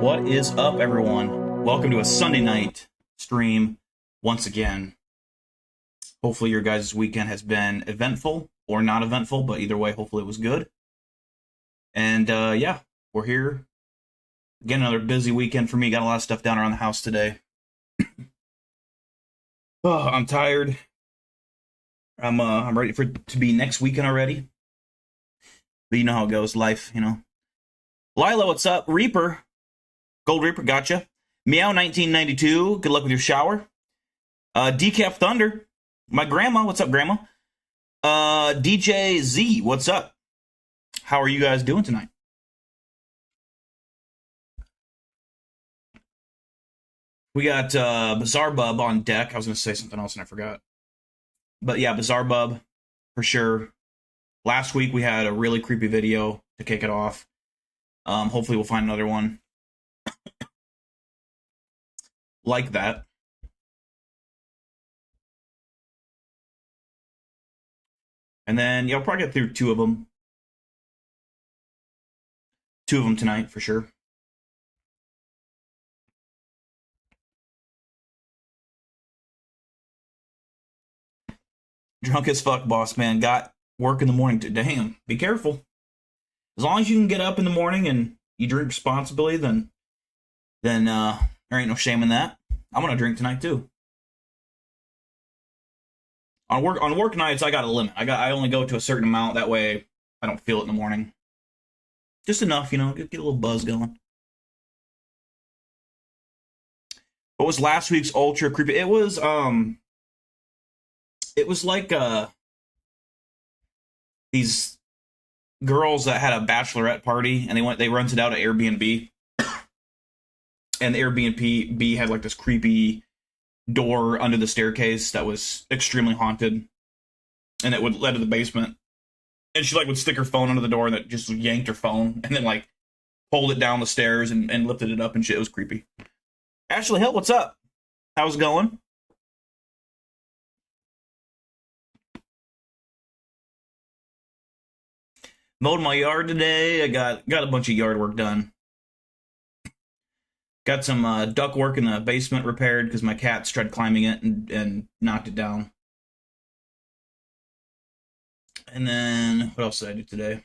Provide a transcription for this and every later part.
What is up, everyone? Welcome to a Sunday night stream once again. Hopefully your guys' weekend has been eventful or not eventful, but either way, hopefully it was good. And yeah, we're here. Again, another busy weekend for me. Got a lot of stuff down around the house today. Oh, I'm tired. I'm ready for it to be next weekend already. But you know how it goes, life, you know. Lila, what's up? Reaper. Gold Reaper, gotcha. Meow 1992, good luck with your shower. Decaf Thunder, my grandma, what's up, grandma? DJ Z, what's up? How are you guys doing tonight? We got Bizarre Bub on deck. I was going to say something else and I forgot. But yeah, Bizarre Bub, for sure. Last week we had a really creepy video to kick it off. Hopefully we'll find another one like that. And then, yeah, I'll probably get through two of them. Two of them tonight, for sure. Drunk as fuck, boss man. Got work in the morning. Damn, be careful. As long as you can get up in the morning and you drink responsibly, then there ain't no shame in that. I'm gonna drink tonight too. On work nights, I got a limit. I only go to a certain amount. That way, I don't feel it in the morning. Just enough, you know, get a little buzz going. What was last week's ultra creepy? It was like these girls that had a bachelorette party and they rented out an Airbnb. And the Airbnb had like this creepy door under the staircase that was extremely haunted. And it would lead to the basement. And she like would stick her phone under the door and it just yanked her phone and then like pulled it down the stairs and lifted it up and shit. It was creepy. Ashley Hill, what's up? How's it going? Mowed my yard today. I got a bunch of yard work done. Got some duct work in the basement repaired because my cats tried climbing it and knocked it down. And then, what else did I do today?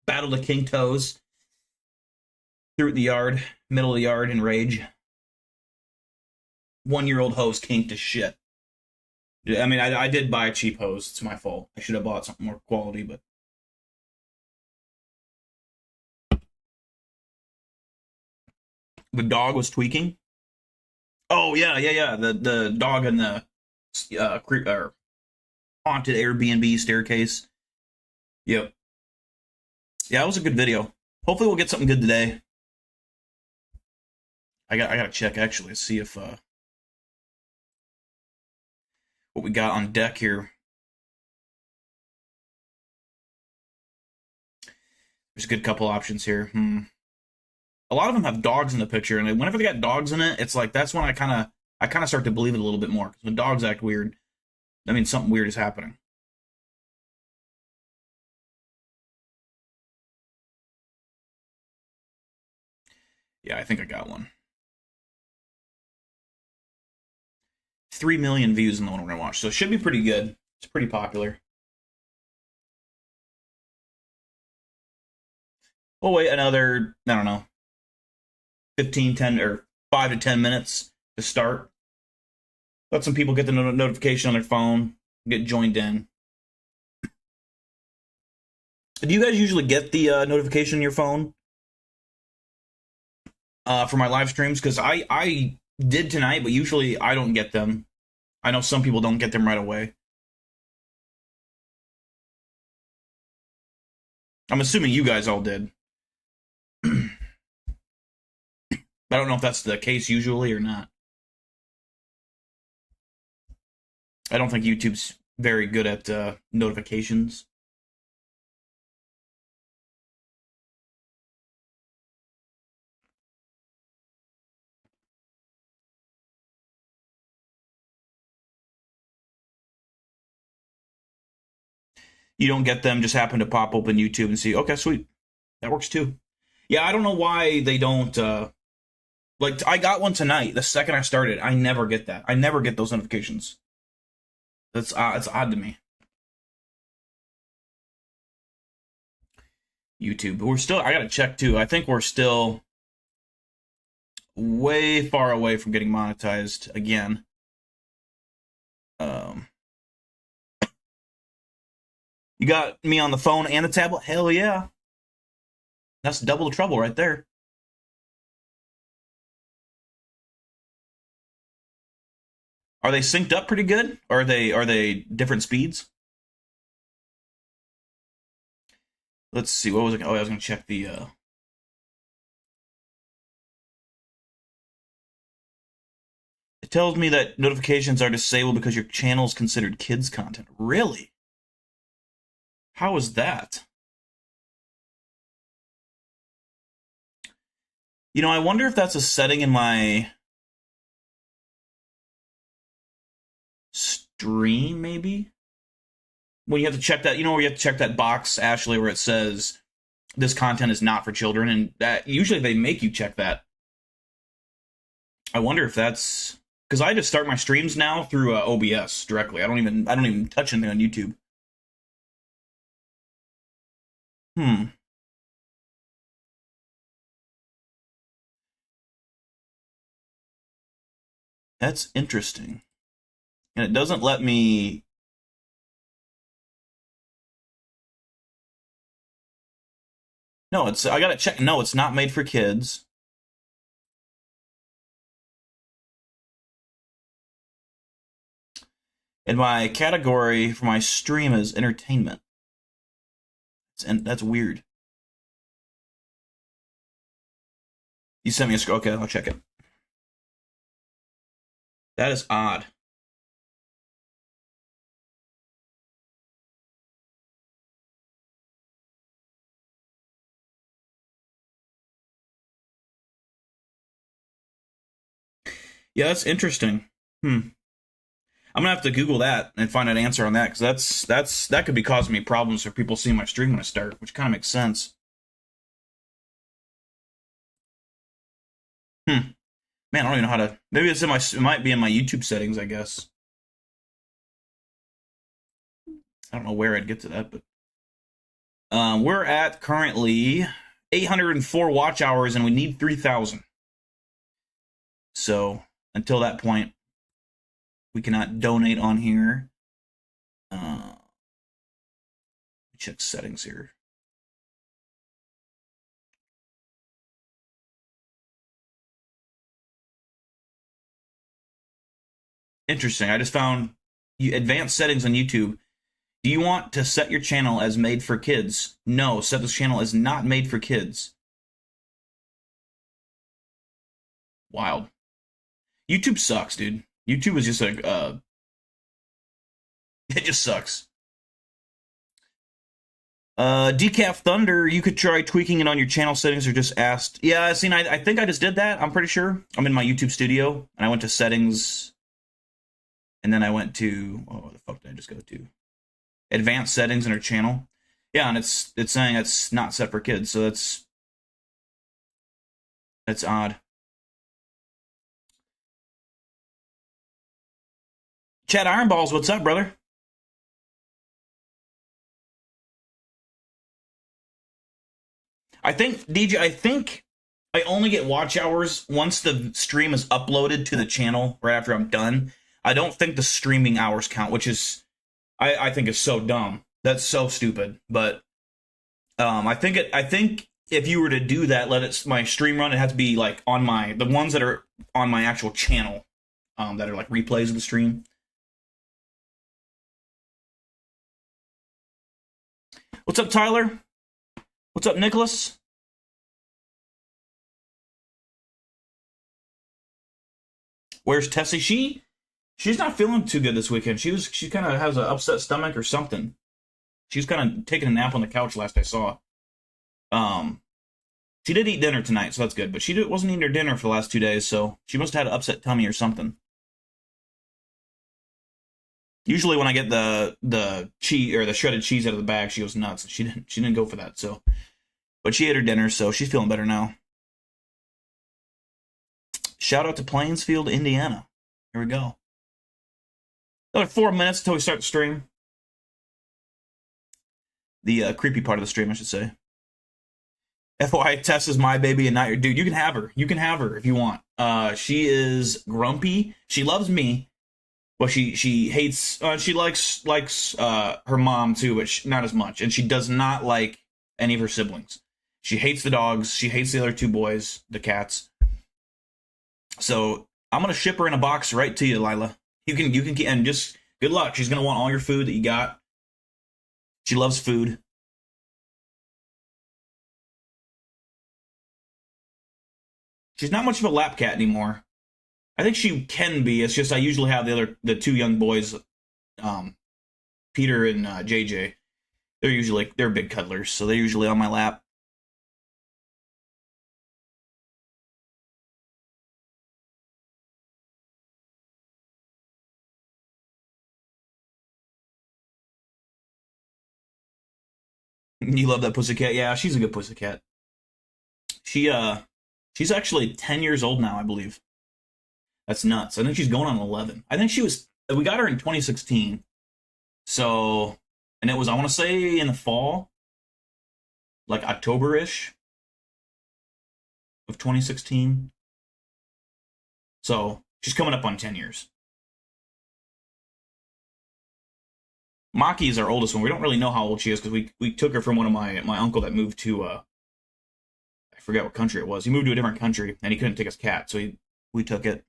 Battled the king toes. Threw it in the yard, middle of the yard in rage. 1-year-old hose kinked as shit. I mean, I did buy a cheap hose. It's my fault. I should have bought something more quality, but... The dog was tweaking. Oh yeah. The dog in the haunted Airbnb staircase. Yep. Yeah, it was a good video. Hopefully we'll get something good today. I gotta check actually, see if what we got on deck here. There's a good couple options here. A lot of them have dogs in the picture, and whenever they got dogs in it, it's like that's when I kind of start to believe it a little bit more. Because when dogs act weird, that means something weird is happening. Yeah, I think I got one. 3 million views in the one we're gonna watch, so it should be pretty good. It's pretty popular. We'll wait another, I don't know, 15, 10, or 5 to 10 minutes to start. Let some people get the notification on their phone, get joined in. Do you guys usually get the notification on your phone for my live streams? Because I did tonight, but usually I don't get them. I know some people don't get them right away. I'm assuming you guys all did. I don't know if that's the case usually or not. I don't think YouTube's very good at notifications. You don't get them, just happen to pop open YouTube and see, okay, sweet. That works too. Yeah, I don't know why they don't. Like, I got one tonight. The second I started, I never get that. I never get those notifications. That's it's odd to me. YouTube, but we're still. I gotta check too. I think we're still way far away from getting monetized again. You got me on the phone and the tablet? Hell yeah. That's double the trouble right there. Are they synced up pretty good? Or are they different speeds? Let's see. What was it? Oh, I was gonna check the. It tells me that notifications are disabled because your channel is considered kids content. Really? How is that? You know, I wonder if that's a setting in my stream, maybe? When you have to check that, you know, where you have to check that box, Ashley, where it says this content is not for children, and that usually they make you check that. I wonder if that's because I just start my streams now through OBS directly. I don't even touch anything on YouTube. That's interesting. And it doesn't let me. No, I gotta check. No, it's not made for kids. And my category for my stream is entertainment. And that's weird. You sent me a scroll. Okay, I'll check it. That is odd. Yeah, that's interesting. I'm gonna have to Google that and find an answer on that because that could be causing me problems for people seeing my stream when I start, which kind of makes sense. Man, I don't even know how to. Maybe it's in my. It might be in my YouTube settings, I guess. I don't know where I'd get to that, but we're at currently 804 watch hours, and we need 3,000. So until that point, we cannot donate on here. Check settings here. Interesting. I just found advanced settings on YouTube. Do you want to set your channel as made for kids? No, set this channel as not made for kids. Wild. YouTube sucks, dude. YouTube is just like, it just sucks. Decaf Thunder, you could try tweaking it on your channel settings or just asked. Yeah, I think I just did that. I'm pretty sure. I'm in my YouTube studio, and I went to settings, and then I went to, what the fuck did I just go to? Advanced settings in our channel. Yeah, and it's saying it's not set for kids, so that's odd. Chad Ironballs, what's up, brother? I think, DJ, I only get watch hours once the stream is uploaded to the channel right after I'm done. I don't think the streaming hours count, which is, I think is so dumb. That's so stupid. But I think if you were to do that, my stream run, it has to be like on the ones that are on my actual channel, that are like replays of the stream. What's up, Tyler? What's up, Nicholas? Where's Tessie? She's not feeling too good this weekend. She kind of has an upset stomach or something. She's kind of taking a nap on the couch last I saw. She did eat dinner tonight, so that's good. But she wasn't eating her dinner for the last 2 days, so she must have had an upset tummy or something. Usually when I get the cheese or the shredded cheese out of the bag, she goes nuts. She didn't go for that. So But she ate her dinner, so she's feeling better now. Shout out to Plainsfield, Indiana. Here we go. Another 4 minutes until we start the stream. The creepy part of the stream, I should say. FYI, Tess is my baby and not your dude. You can have her. You can have her if you want. She is grumpy. She loves me, but she hates. She likes her mom too, but not as much. And she does not like any of her siblings. She hates the dogs. She hates the other two boys, the cats. So I'm gonna ship her in a box right to you, Lila. You can and just good luck. She's gonna want all your food that you got. She loves food. She's not much of a lap cat anymore. I think she can be. It's just I usually have the two young boys, Peter and JJ. They're big cuddlers, so they're usually on my lap. You love that pussycat? Yeah, she's a good pussycat. She's actually 10 years old now, I believe. That's nuts. I think she's going on 11. I think we got her in 2016. So, and it was, I want to say in the fall, like October-ish of 2016. So, she's coming up on 10 years. Maki is our oldest one. We don't really know how old she is because we took her from one of my uncle that moved to I forget what country it was. He moved to a different country and he couldn't take his cat, so we took it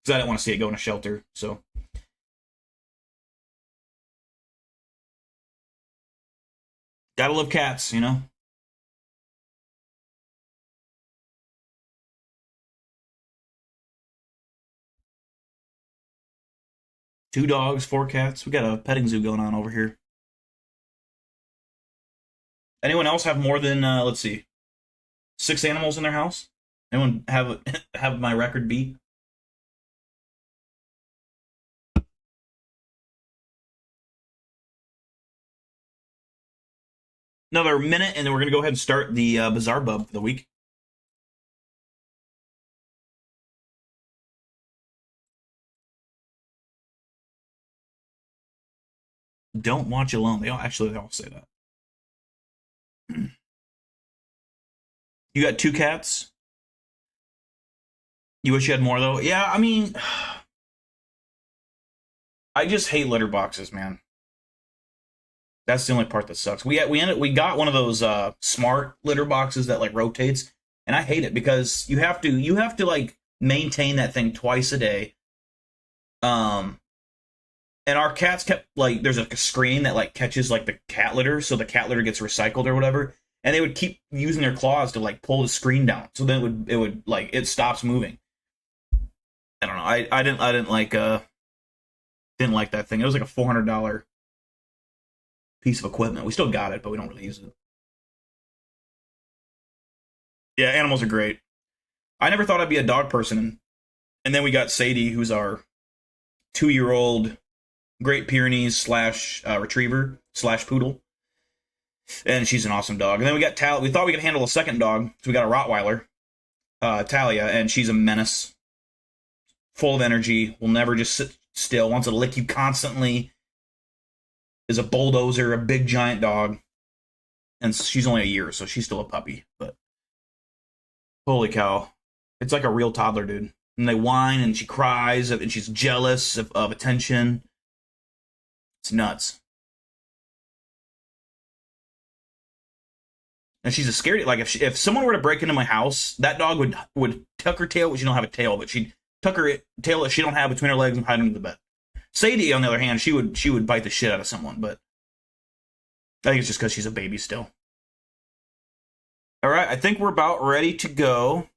because I didn't want to see it go in a shelter. So gotta love cats, you know. Two dogs, four cats. We got a petting zoo going on over here. Anyone else have more than let's see, 6 animals in their house? Anyone have my record beat? Another minute, and then we're gonna go ahead and start the Bizarre Bub for the week. Don't watch alone. They all say that. You got 2 cats? You wish you had more though? Yeah, I mean, I just hate litter boxes, man. That's the only part that sucks. We got one of those smart litter boxes that like rotates, and I hate it because you have to like maintain that thing twice a day. And our cats kept like there's like a screen that like catches like the cat litter, so the cat litter gets recycled or whatever. And they would keep using their claws to like pull the screen down, so then it would like it stops moving. I don't know. I didn't like that thing. It was like a $400 piece of equipment. We still got it, but we don't really use it. Yeah, animals are great. I never thought I'd be a dog person, and then we got Sadie, who's our 2-year-old Great Pyrenees slash retriever slash poodle, and she's an awesome dog. And then we got Talia. We thought we could handle a second dog, so we got a Rottweiler, Talia, and she's a menace, full of energy. Will never just sit still. Wants to lick you constantly. Is a bulldozer, a big giant dog, and she's only a year, so she's still a puppy. But holy cow, it's like a real toddler, dude. And they whine, and she cries, and she's jealous of attention. It's nuts. And she's a scaredy. Like if someone were to break into my house, that dog would tuck her tail, which she don't have a tail, but she'd tuck her tail that she don't have between her legs and hide under the bed. Sadie, on the other hand, she would bite the shit out of someone, but I think it's just because she's a baby still. All right, I think we're about ready to go.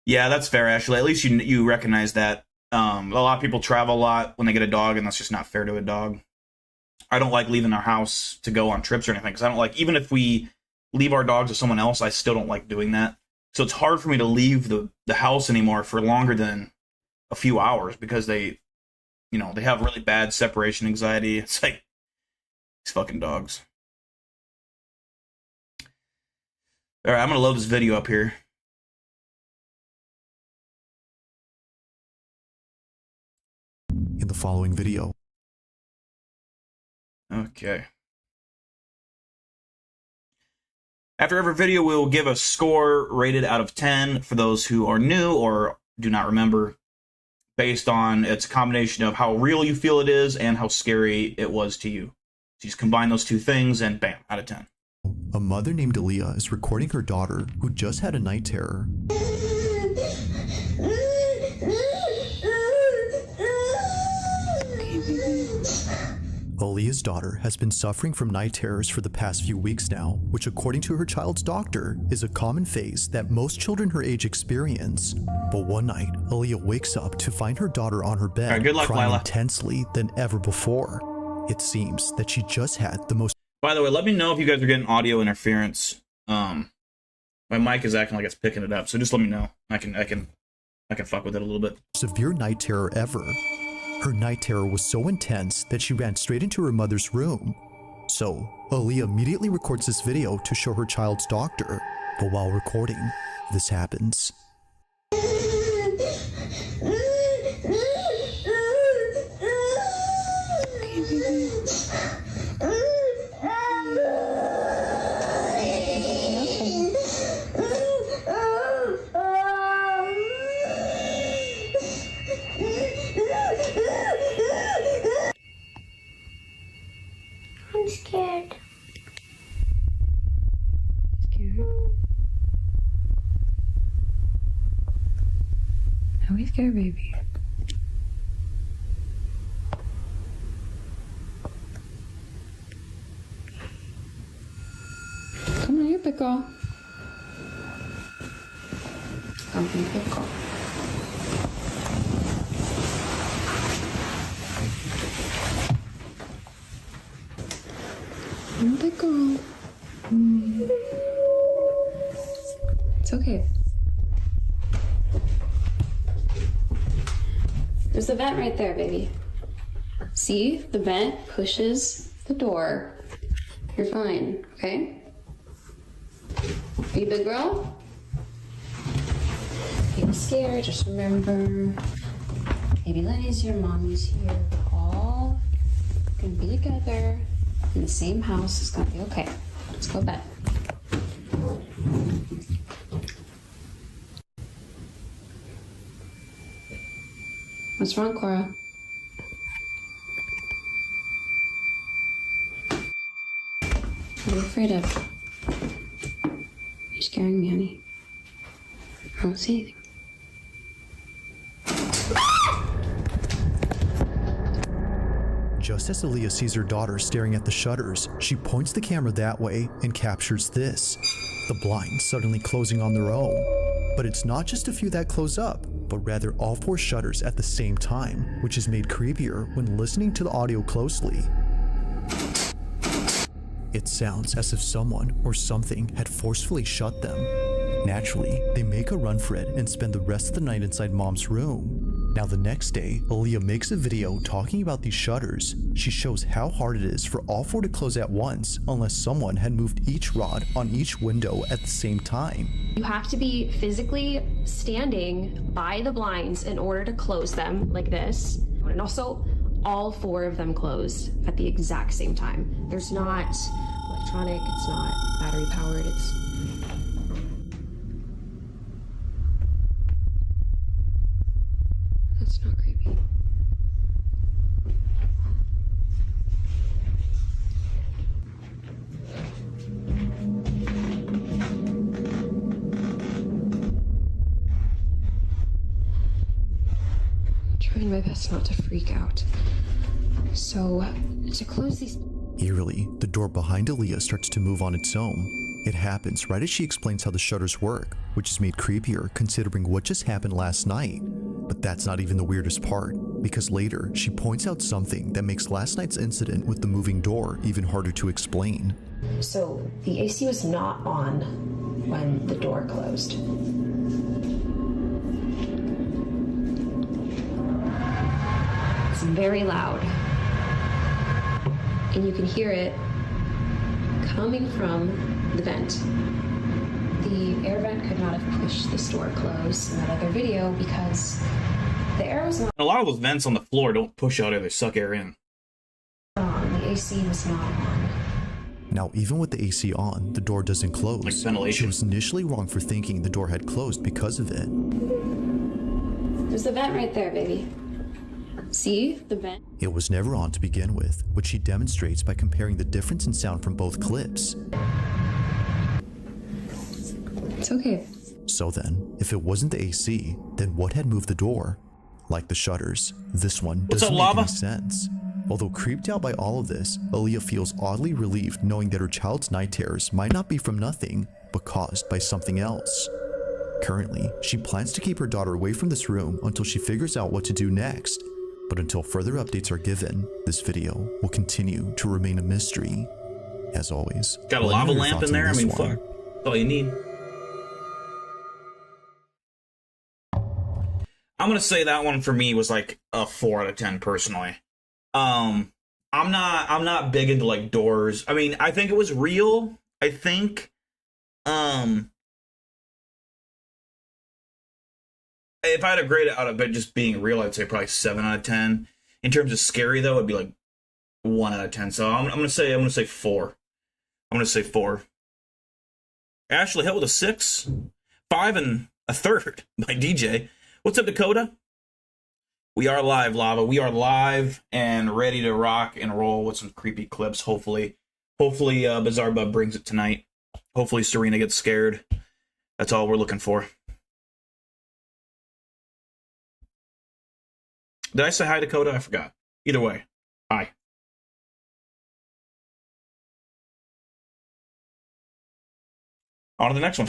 Yeah, that's fair, Ashley. At least you recognize that. A lot of people travel a lot when they get a dog, and that's just not fair to a dog. I don't like leaving our house to go on trips or anything, because I don't like, even if we leave our dogs with someone else, I still don't like doing that. So it's hard for me to leave the house anymore for longer than a few hours because they have really bad separation anxiety. It's like these fucking dogs. All right, I'm going to load this video up here. In the following video. Okay. After every video, we'll give a score rated out of 10 for those who are new or do not remember, based on its combination of how real you feel it is and how scary it was to you. So you just combine those two things and bam, out of 10. A mother named Aaliyah is recording her daughter who just had a night terror. Aaliyah's daughter has been suffering from night terrors for the past few weeks now, which according to her child's doctor is a common phase that most children her age experience. But one night, Aaliyah wakes up to find her daughter on her bed crying more intensely than ever before. It seems that she just had the most... By the way, let me know if you guys are getting audio interference. My mic is acting like it's picking it up, so just let me know. I can fuck with it a little bit. Severe night terror ever. Her night terror was so intense that she ran straight into her mother's room. So, Aaliyah immediately records this video to show her child's doctor. But while recording, this happens. I'm scared. Scared? Are we scared, baby? Come on, you're a big girl. Come on, big girl. I'm a big girl. It's okay. There's the vent right there, baby. See? The vent pushes the door. You're fine, okay? Are you a big girl? Be scared, just remember. Baby Lenny's here, mommy's here. We're all gonna be together in the same house. It's gonna be okay. Let's go to bed. What's wrong, Cora? What are you afraid of? You're scaring me, honey. I don't see anything. Just as Aaliyah sees her daughter staring at the shutters, she points the camera that way and captures this. The blinds suddenly closing on their own. But it's not just a few that close up, but rather all 4 shutters at the same time, which is made creepier when listening to the audio closely. It sounds as if someone or something had forcefully shut them. Naturally, they make a run for it and spend the rest of the night inside Mom's room. Now the next day, Aaliyah makes a video talking about these shutters. She shows how hard it is for all 4 to close at once unless someone had moved each rod on each window at the same time. You have to be physically standing by the blinds in order to close them like this. And also, all 4 of them close at the exact same time. There's not electronic, it's not battery powered, it's... That's not creepy. I'm trying my best not to freak out. So, to close these... Eerily, the door behind Aaliyah starts to move on its own. It happens right as she explains how the shutters work, which is made creepier considering what just happened last night. But that's not even the weirdest part, because later she points out something that makes last night's incident with the moving door even harder to explain. So, the AC was not on when the door closed. It's very loud. And you can hear it coming from the vent. The air vent could not have pushed this door closed in that other video because the air was not A lot of those vents on the floor don't push out air, they suck air in. on. The AC was not on. Now, even with the AC on, the door doesn't close. Like ventilation. She was initially wrong for thinking the door had closed because of it. There's the vent right there, baby. See? The vent? It was never on to begin with, which she demonstrates by comparing the difference in sound from both clips. It's okay. So then, if it wasn't the AC, then what had moved the door? Like the shutters, this one What's doesn't up, make Lava? any sense. Although creeped out by all of this, Aaliyah feels oddly relieved knowing that her child's night terrors might not be from nothing, but caused by something else. Currently, she plans to keep her daughter away from this room until she figures out what to do next. But until further updates are given, this video will continue to remain a mystery. As always, Got a let me lava know your lamp thoughts in on there? I this mean, one. fuck. That's all you need. I'm gonna say that one for me was like a 4 out of 10 personally. I'm not big into like doors. I mean, I think it was real. I think if I had to grade it out of it just being real, I'd say probably 7 out of 10. In terms of scary though, it'd be like 1 out of 10. So I'm gonna say 4. I'm gonna say 4. Ashley hit with a 6, 5 and a third by DJ. What's up, Dakota? We are live, Lava. We are live and ready to rock and roll with some creepy clips. Hopefully, Bizarre Bub brings it tonight. Hopefully, Serena gets scared. That's all we're looking for. Did I say hi, Dakota? I forgot. Either way, hi. On to the next one.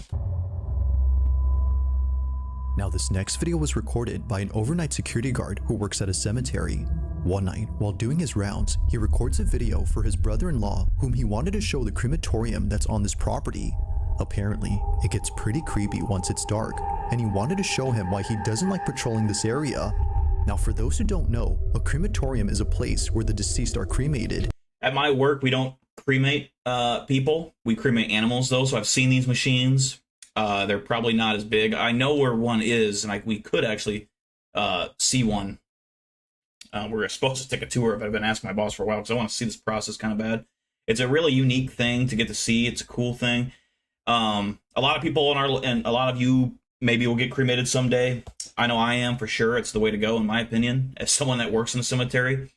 Now, this next video was recorded by an overnight security guard who works at a cemetery. One night, while doing his rounds, he records a video for his brother-in-law whom he wanted to show the crematorium that's on this property. Apparently, it gets pretty creepy once it's dark, and he wanted to show him why he doesn't like patrolling this area. Now, for those who don't know, a crematorium is a place where the deceased are cremated. At my work, we don't cremate people. We cremate animals, though, so I've seen these machines. They're probably not as big. I know where one is, and we could actually see one. We're supposed to take a tour, but I've been asking my boss for a while because I want to see this process kind of bad. It's a really unique thing to get to see. It's a cool thing. A lot of people and a lot of you maybe will get cremated someday. I know I am for sure. It's the way to go, in my opinion, as someone that works in a cemetery.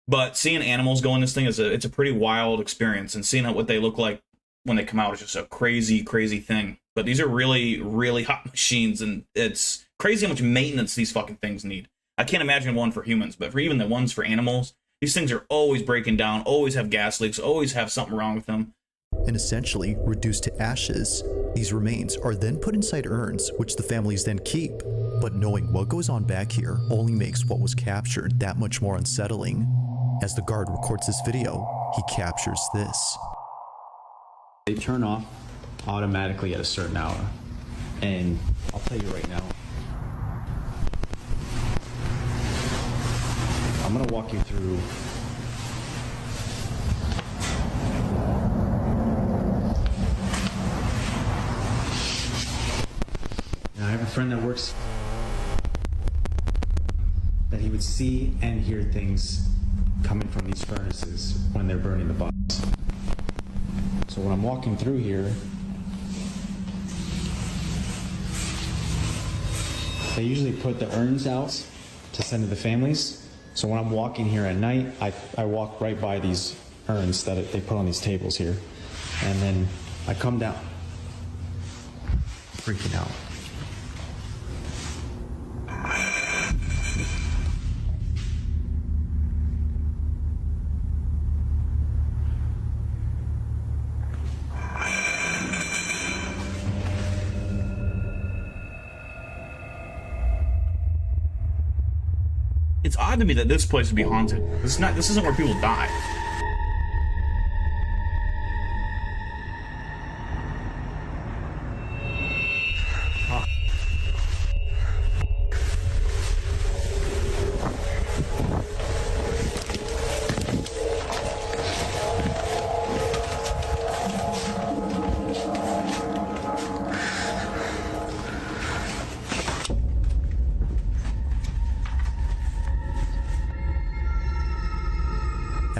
But seeing animals go in this thing it's a pretty wild experience, and seeing what they look like when they come out is just a crazy, crazy thing. But these are really, really hot machines, and it's crazy how much maintenance these fucking things need. I can't imagine one for humans, but for even the ones for animals, these things are always breaking down, always have gas leaks, always have something wrong with them. And essentially reduced to ashes. These remains are then put inside urns, which the families then keep. But knowing what goes on back here only makes what was captured that much more unsettling. As the guard records this video, he captures this. They turn off automatically at a certain hour. And I'll tell you right now, I'm gonna walk you through now. I have a friend that works that he would see and hear things coming from these furnaces when they're burning the bodies. So when I'm walking through here, they usually put the urns out to send to the families. So when I'm walking here at night, I walk right by these urns that they put on these tables here. And then I come down, freaking out. It's odd to me that this place would be haunted. This isn't where people die.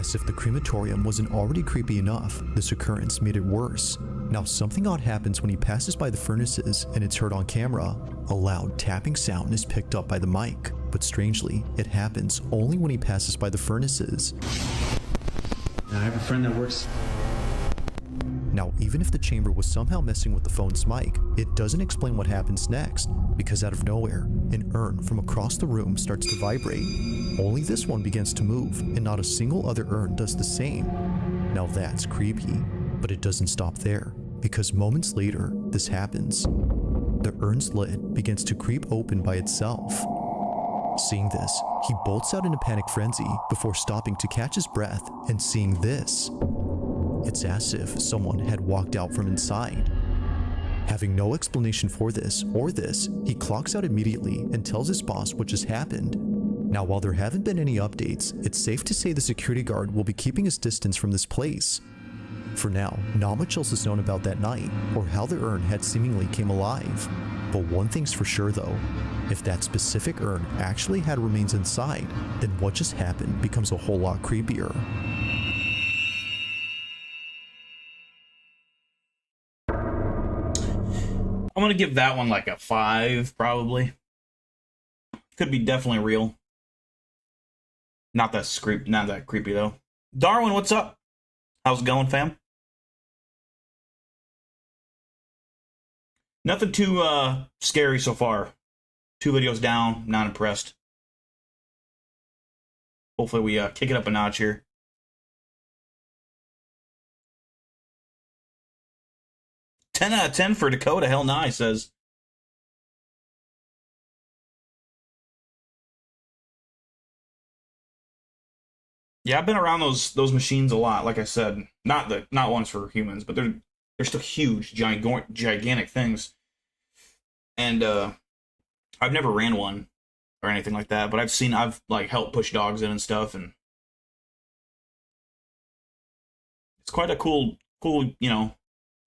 As if the crematorium wasn't already creepy enough, this occurrence made it worse. Now something odd happens when he passes by the furnaces and it's heard on camera. A loud tapping sound is picked up by the mic, but strangely, it happens only when he passes by the furnaces. I have a friend that works. Now, even if the chamber was somehow messing with the phone's mic, it doesn't explain what happens next, because out of nowhere, an urn from across the room starts to vibrate. Only this one begins to move, and not a single other urn does the same. Now that's creepy, but it doesn't stop there, because moments later, this happens. The urn's lid begins to creep open by itself. Seeing this, he bolts out in a panic frenzy before stopping to catch his breath and seeing this. It's as if someone had walked out from inside. Having no explanation for this or this, he clocks out immediately and tells his boss what just happened. Now, while there haven't been any updates, it's safe to say the security guard will be keeping his distance from this place. For now, not much else is known about that night or how the urn had seemingly came alive. But one thing's for sure though, if that specific urn actually had remains inside, then what just happened becomes a whole lot creepier. I'm gonna give that one like a 5, probably. Could be definitely real. Not that creepy though. Darwin, what's up? How's it going, fam? Nothing too scary so far. 2 videos down, not impressed. Hopefully we kick it up a notch here. "10 out of 10 for Dakota. Hell nah," he says. Yeah, I've been around those machines a lot. Like I said, not ones for humans, but they're still huge, gigantic things. And I've never ran one or anything like that, but I've like helped push dogs in and stuff, and it's quite a cool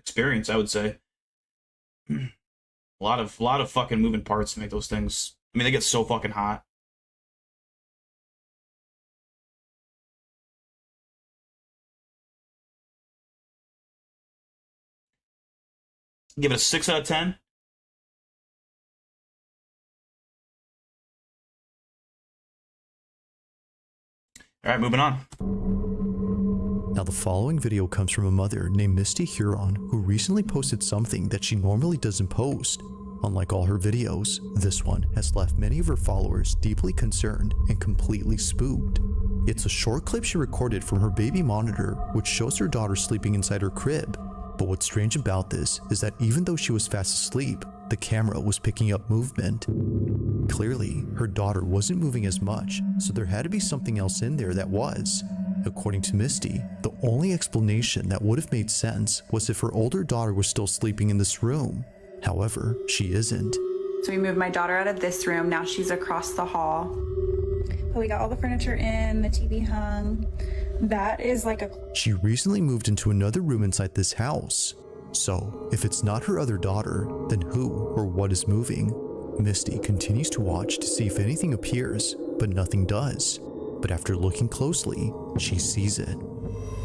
experience, I would say. A lot of fucking moving parts to make those things. I mean, they get so fucking hot. Give it a 6 out of 10. All right, moving on. Now the following video comes from a mother named Misty Huron who recently posted something that she normally doesn't post. Unlike all her videos, this one has left many of her followers deeply concerned and completely spooked. It's a short clip she recorded from her baby monitor, which shows her daughter sleeping inside her crib. But what's strange about this is that even though she was fast asleep, the camera was picking up movement. Clearly, her daughter wasn't moving as much, so there had to be something else in there that was. According to Misty, the only explanation that would have made sense was if her older daughter was still sleeping in this room. However, she isn't. So we moved my daughter out of this room. Now she's across the hall. But we got all the furniture in, the TV hung. That is like a... She recently moved into another room inside this house. So, if it's not her other daughter, then who or what is moving? Misty continues to watch to see if anything appears, but nothing does. But after looking closely, she sees it.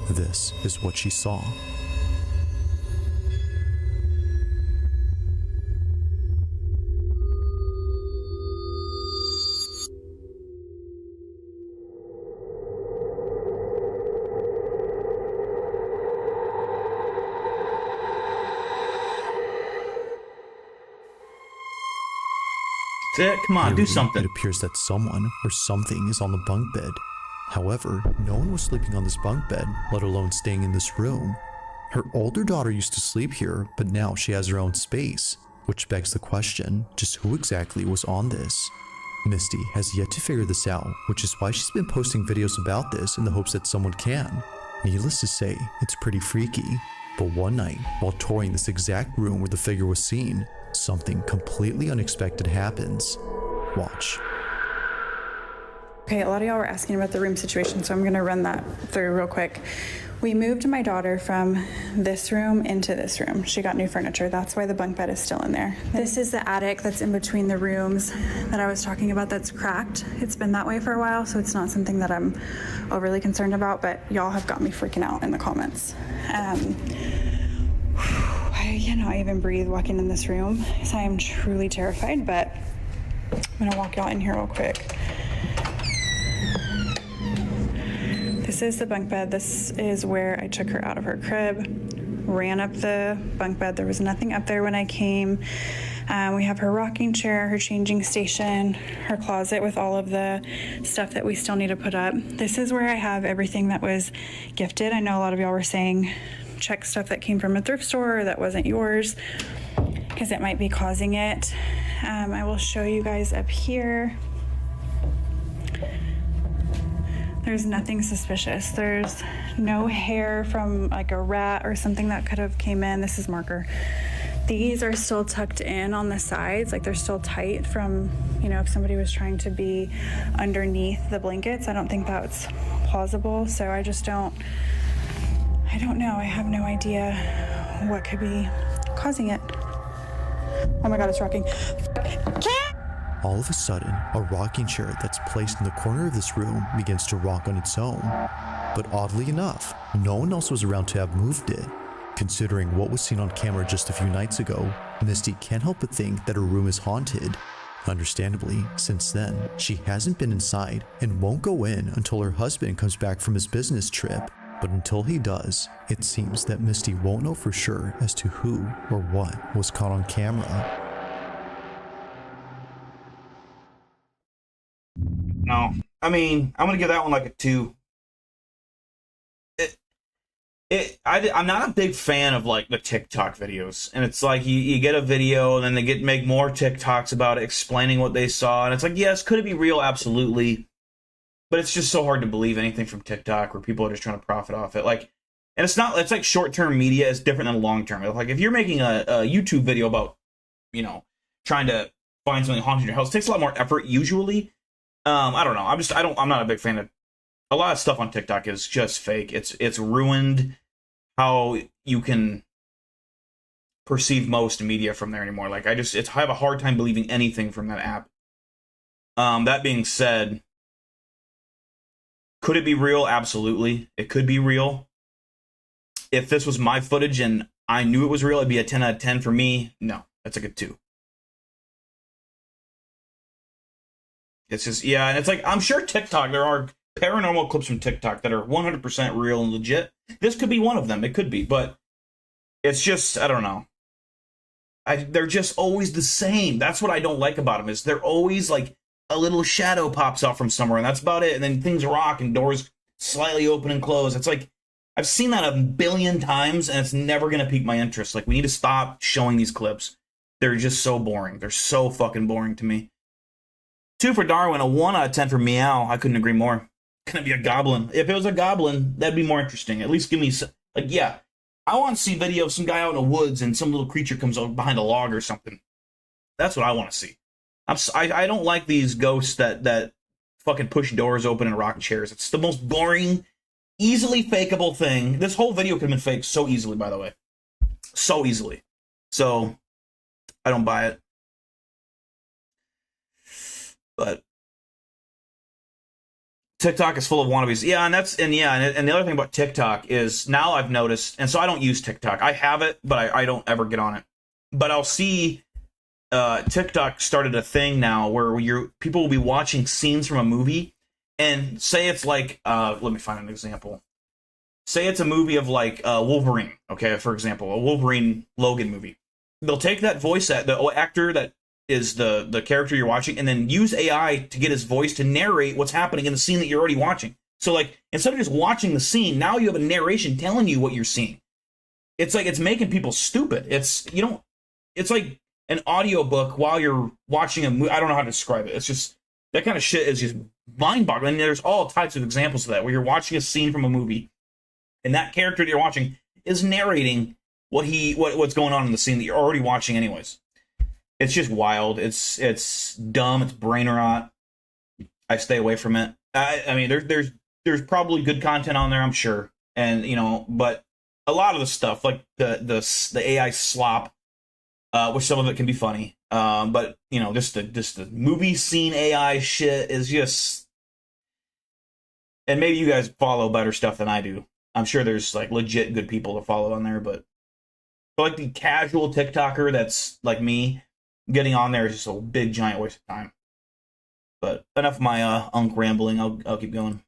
This is what she saw. Come on, do something. It appears that someone or something is on the bunk bed. However, no one was sleeping on this bunk bed, let alone staying in this room. Her older daughter used to sleep here, but now she has her own space, which begs the question, just who exactly was on this? Misty has yet to figure this out, which is why she's been posting videos about this in the hopes that someone can. Needless to say, it's pretty freaky. But one night, while touring this exact room where the figure was seen, something completely unexpected happens. Watch. Okay, a lot of y'all were asking about the room situation, so I'm gonna run that through real quick. We moved my daughter from this room into this room. She got new furniture. That's why the bunk bed is still in there. This is the attic that's in between the rooms that I was talking about that's cracked. It's been that way for a while, so it's not something that I'm overly concerned about, but y'all have got me freaking out in the comments. I cannot even breathe walking in this room because I am truly terrified, but I'm gonna walk y'all in here real quick. This is the bunk bed. This is where I took her out of her crib, ran up the bunk bed. There was nothing up there when I came. We have her rocking chair, her changing station, her closet with all of the stuff that we still need to put up. This is where I have everything that was gifted. I know a lot of y'all were saying check stuff that came from a thrift store or that wasn't yours because it might be causing it. I will show you guys up here. There's nothing suspicious. There's no hair from like a rat or something that could have came in. This is marker. These are still tucked in on the sides, like they're still tight from, you know, if somebody was trying to be underneath the blankets. I don't think that's plausible. So I don't know. I have no idea what could be causing it. Oh my God, it's rocking. All of a sudden, a rocking chair that's placed in the corner of this room begins to rock on its own. But oddly enough, no one else was around to have moved it. Considering what was seen on camera just a few nights ago, Misty can't help but think that her room is haunted. Understandably, since then, she hasn't been inside and won't go in until her husband comes back from his business trip. But until he does, it seems that Misty won't know for sure as to who or what was caught on camera. No, I mean, I'm gonna give that one like a 2. I'm not a big fan of like the TikTok videos, and it's like you get a video and then they make more TikToks about it, explaining what they saw, and it's like, yes, could it be real? Absolutely, but it's just so hard to believe anything from TikTok where people are just trying to profit off it. Like, and it's like short-term media is different than long-term. Like if you're making a YouTube video about, you know, trying to find something haunted in your house, it takes a lot more effort usually. I don't know. I'm not a big fan of a lot of stuff on TikTok is just fake. It's ruined how you can perceive most media from there anymore. Like I have a hard time believing anything from that app. That being said, could it be real? Absolutely. It could be real. If this was my footage and I knew it was real, it'd be a 10 out of 10 for me. No, that's like a 2. It's just, yeah, and it's like, I'm sure TikTok, there are paranormal clips from TikTok that are 100% real and legit. This could be one of them. It could be, but it's just, I don't know. They're just always the same. That's what I don't like about them, is they're always like a little shadow pops out from somewhere, and that's about it. And then things rock and doors slightly open and close. It's like, I've seen that a billion times, and it's never going to pique my interest. Like, we need to stop showing these clips. They're just so boring. They're so fucking boring to me. 2 for Darwin, a 1 out of 10 for Meow. I couldn't agree more. Gonna be a goblin. If it was a goblin, that'd be more interesting. At least give me like, yeah, I want to see video of some guy out in the woods and some little creature comes out behind a log or something. That's what I want to see. I don't like these ghosts that fucking push doors open and rock chairs. It's the most boring, easily fakeable thing. This whole video could have been faked so easily, by the way, so easily. So I don't buy it. But TikTok is full of wannabes. Yeah, and the other thing about TikTok is now I've noticed, and so I don't use TikTok. I have it, but I don't ever get on it. But I'll see TikTok started a thing now where people will be watching scenes from a movie, and say it's like, let me find an example. Say it's a movie of like Wolverine, okay, for example, a Wolverine Logan movie. They'll take that voice, the actor that is the character you're watching, and then use AI to get his voice to narrate what's happening in the scene that you're already watching. So like, instead of just watching the scene, now you have a narration telling you what you're seeing. It's like, it's making people stupid. It's like an audiobook while you're watching a movie. I don't know how to describe it. It's just, that kind of shit is just mind-boggling. And there's all types of examples of that, where you're watching a scene from a movie, and that character that you're watching is narrating what's going on in the scene that you're already watching anyways. It's just wild. It's dumb. It's brain rot. I stay away from it. I mean, there's probably good content on there, I'm sure, and but a lot of the stuff, like the AI slop, which some of it can be funny, but just the movie scene AI shit is just. And maybe you guys follow better stuff than I do. I'm sure there's like legit good people to follow on there, but for like the casual TikToker that's like me, getting on there is just a big giant waste of time. But enough of my unk rambling. I'll keep going.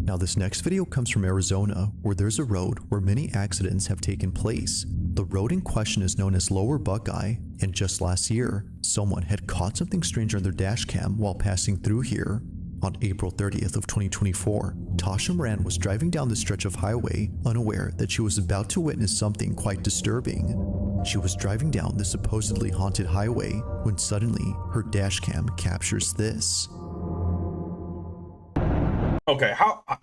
Now this next video comes from Arizona, where there's a road where many accidents have taken place. The road in question is known as Lower Buckeye, and just last year, someone had caught something strange on their dash cam while passing through here. On April 30th of 2024, Tasha Moran was driving down the stretch of highway, unaware that she was about to witness something quite disturbing. She was driving down the supposedly haunted highway when suddenly her dash cam captures this. Okay, I'm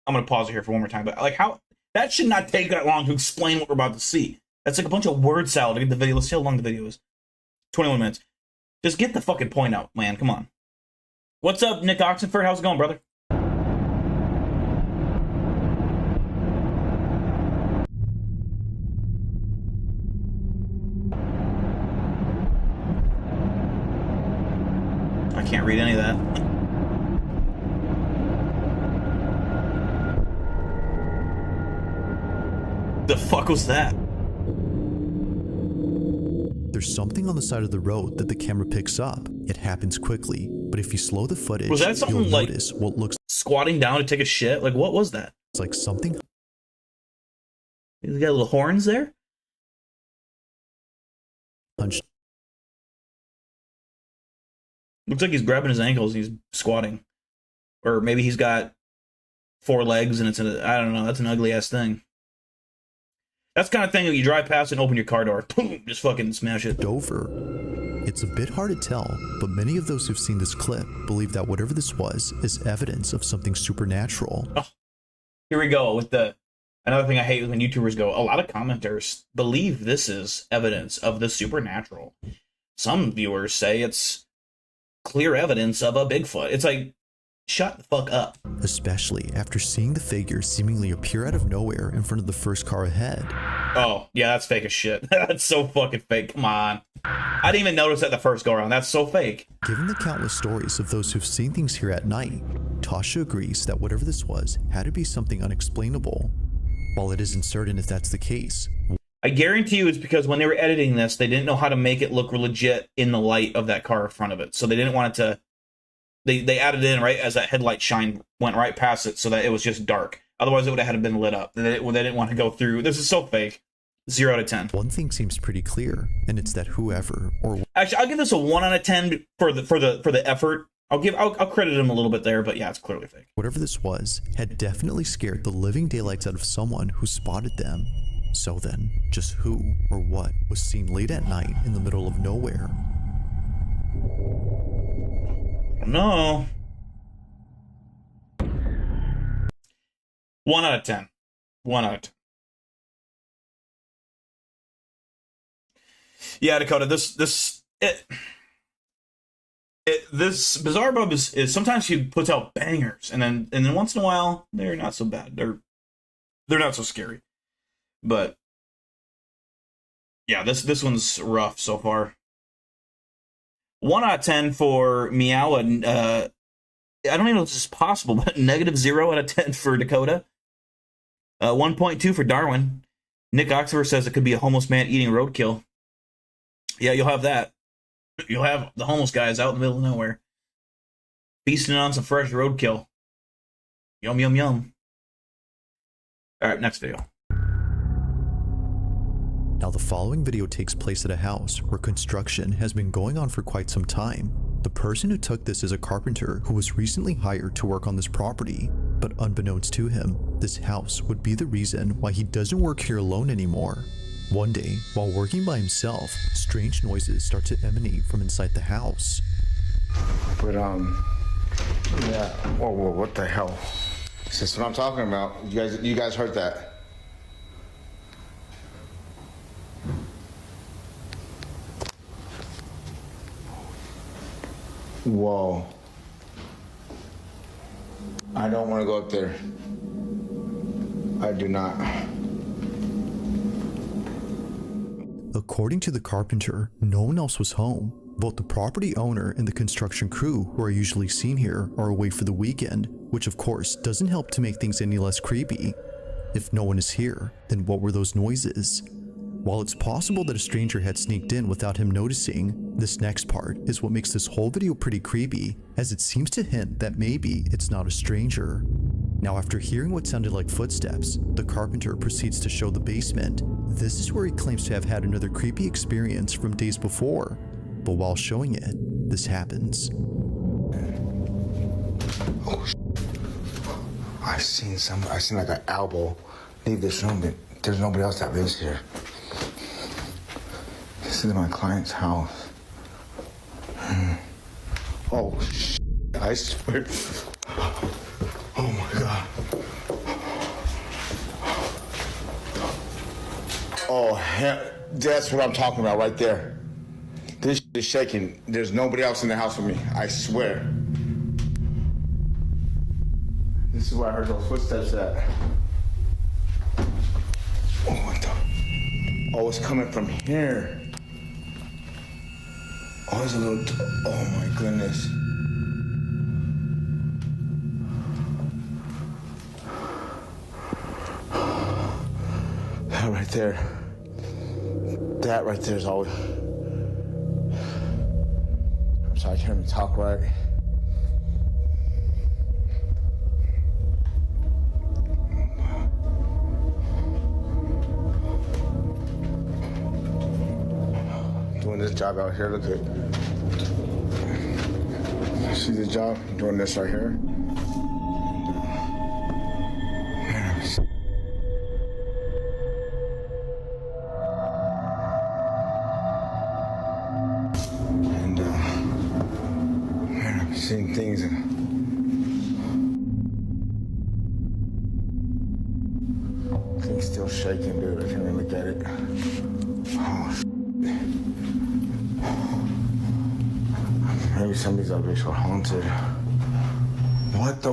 gonna pause it here for one more time, but how that should not take that long to explain what we're about to see. That's like a bunch of word salad to get the video. Let's see how long the video is. 21 minutes. Just get the fucking point out, man. Come on. What's up, Nick Oxenford? How's it going, brother? I can't read any of that. The fuck was that? There's something on the side of the road that the camera picks up. It happens quickly, but if you slow the footage, Was that something you'll like notice what looks squatting down to take a shit? Like, what was that? like something He's got little horns there? hunched Looks like he's grabbing his ankles. He's squatting. Or maybe he's got 4 legs and I don't know. That's an ugly ass thing. That's the kind of thing that you drive past and open your car door. Boom! Just fucking smash it. over. It's a bit hard to tell, but many of those who've seen this clip believe that whatever this was is evidence of something supernatural. Oh, here we go with another thing I hate is when YouTubers go, a lot of commenters believe this is evidence of the supernatural. Some viewers say it's clear evidence of a Bigfoot. It's like, shut the fuck up. Especially after seeing the figure seemingly appear out of nowhere in front of the first car ahead. Oh, yeah, that's fake as shit. That's so fucking fake. Come on. I didn't even notice that the first go around. That's so fake. Given the countless stories of those who've seen things here at night, Tasha agrees that whatever this was had to be something unexplainable. While it isn't certain if that's the case, I guarantee you it's because when they were editing this, they didn't know how to make it look legit in the light of that car in front of it. So they didn't want it to... They added it in right as that headlight shine went right past it so that it was just dark. Otherwise, it would have had been lit up. They didn't want to go through. This is so fake. 0 out of 10. one thing seems pretty clear, and it's that whoever or Actually, I'll give this a 1 out of 10 for the effort. I'll credit him a little bit there, but yeah, it's clearly fake. whatever this was had definitely scared the living daylights out of someone who spotted them. So then, just who or what was seen late at night in the middle of nowhere? No. 1 out of 10. 1 out of 10. Yeah, Dakota, this Bizarre Bub is sometimes he puts out bangers, and then once in a while they're not so bad. They're not so scary. But yeah, this one's rough so far. 1 out of 10 for Meow, and I don't even know if this is possible, but -0 out of 10 for Dakota. 1.2 for Darwin. Nick Oxford says it could be a homeless man eating roadkill. Yeah, you'll have that. You'll have the homeless guys out in the middle of nowhere feasting on some fresh roadkill. Yum, yum, yum. All right, next video. Now the following video takes place at a house where construction has been going on for quite some time. The person who took this is a carpenter who was recently hired to work on this property, but unbeknownst to him, this house would be the reason why he doesn't work here alone anymore. One day, while working by himself, strange noises start to emanate from inside the house. But, yeah. Whoa, what the hell? That's what I'm talking about. You guys heard that? Whoa. I don't want to go up there. I do not. According to the carpenter, no one else was home. Both the property owner and the construction crew who are usually seen here are away for the weekend, which of course doesn't help to make things any less creepy. If no one is here, then what were those noises? While it's possible that a stranger had sneaked in without him noticing, this next part is what makes this whole video pretty creepy, as it seems to hint that maybe it's not a stranger. Now, after hearing what sounded like footsteps, the carpenter proceeds to show the basement. This is where he claims to have had another creepy experience from days before, but while showing it, this happens. Oh, I seen like an elbow leave this room, but there's nobody else that lives here. This is my client's house. Oh, I swear. Oh my God. Oh, hell, that's what I'm talking about right there. This is shaking. There's nobody else in the house with me. I swear. This is where I heard those footsteps at. Oh, what the? Oh, it's coming from here. Oh, there's a little. Oh my goodness. That right there. That right there is always. I'm sorry, I can't even talk right. Doing this job out here, look at. See the job? I'm doing this right here. Seeing things and things still shaking, dude. I can't even look at it. Oh, maybe some of these other are haunted. What the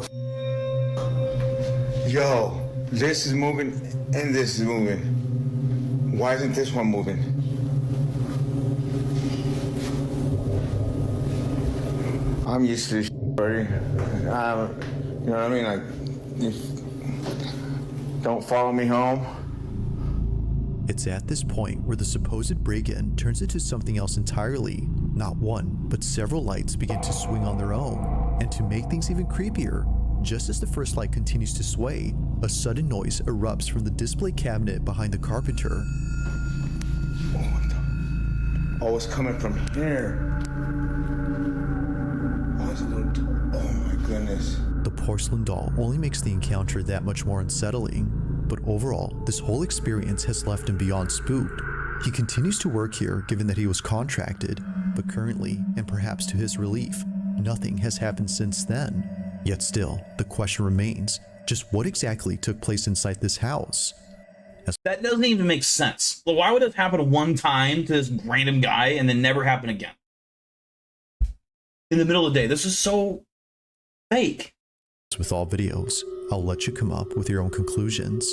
Yo, this is moving and this is moving. Why isn't this one moving? I'm used to this already. You know what I mean? Like, don't follow me home. It's at this point where the supposed break-in turns into something else entirely. Not one, but several lights begin to swing on their own. And to make things even creepier, just as the first light continues to sway, a sudden noise erupts from the display cabinet behind the carpenter. Oh, what the? Oh, it's coming from here. Oh my goodness. The porcelain doll only makes the encounter that much more unsettling, but overall, this whole experience has left him beyond spooked. He continues to work here given that he was contracted, but currently, and perhaps to his relief, nothing has happened since then. Yet still, the question remains, just what exactly took place inside this house? That doesn't even make sense. Well, why would it happen one time to this random guy and then never happen again? In the middle of the day. This is so fake. With all videos, I'll let you come up with your own conclusions.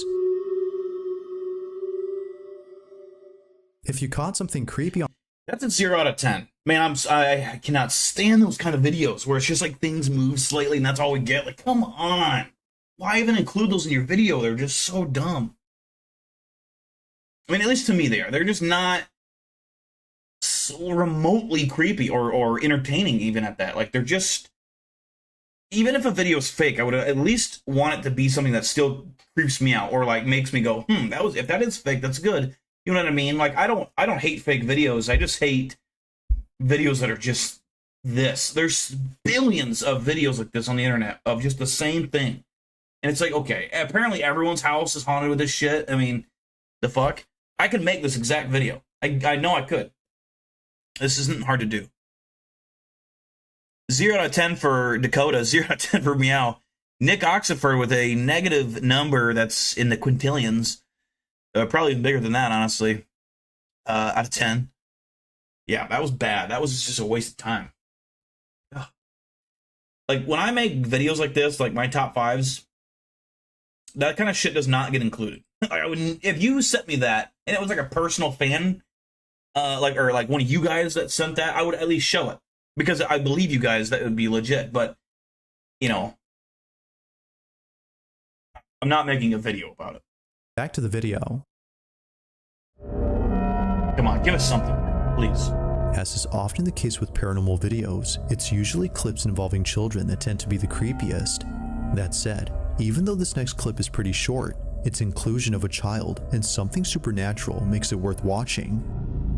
If you caught something creepy on... That's a 0 out of 10. Man, I cannot stand those kind of videos where it's just like things move slightly and that's all we get. Like, come on. Why even include those in your video? They're just so dumb. I mean, at least to me they are. They're just not so remotely creepy or entertaining even at that. Like, they're just... Even if a video is fake, I would at least want it to be something that still creeps me out or like makes me go, if that is fake, that's good. You know what I mean? Like, I don't hate fake videos. I just hate videos that are just this. There's billions of videos like this on the internet of just the same thing. And it's like, okay, apparently everyone's house is haunted with this shit. I mean, the fuck? I could make this exact video. I know I could. This isn't hard to do. 0 out of 10 for Dakota, 0 out of 10 for Meow. Nick Oxford with a negative number that's in the quintillions. Probably even bigger than that, honestly. Out of 10. Yeah, that was bad. That was just a waste of time. Ugh. Like when I make videos like this, like my top fives, that kind of shit does not get included. I wouldn't, if you sent me that and it was like a personal fan, or like one of you guys that sent that, I would at least show it because I believe you guys that would be legit. But you know, I'm not making a video about it. Back to the video. Come on, give us something, please. As is often the case with paranormal videos, it's usually clips involving children that tend to be the creepiest. That said, even though this next clip is pretty short, its inclusion of a child and something supernatural makes it worth watching.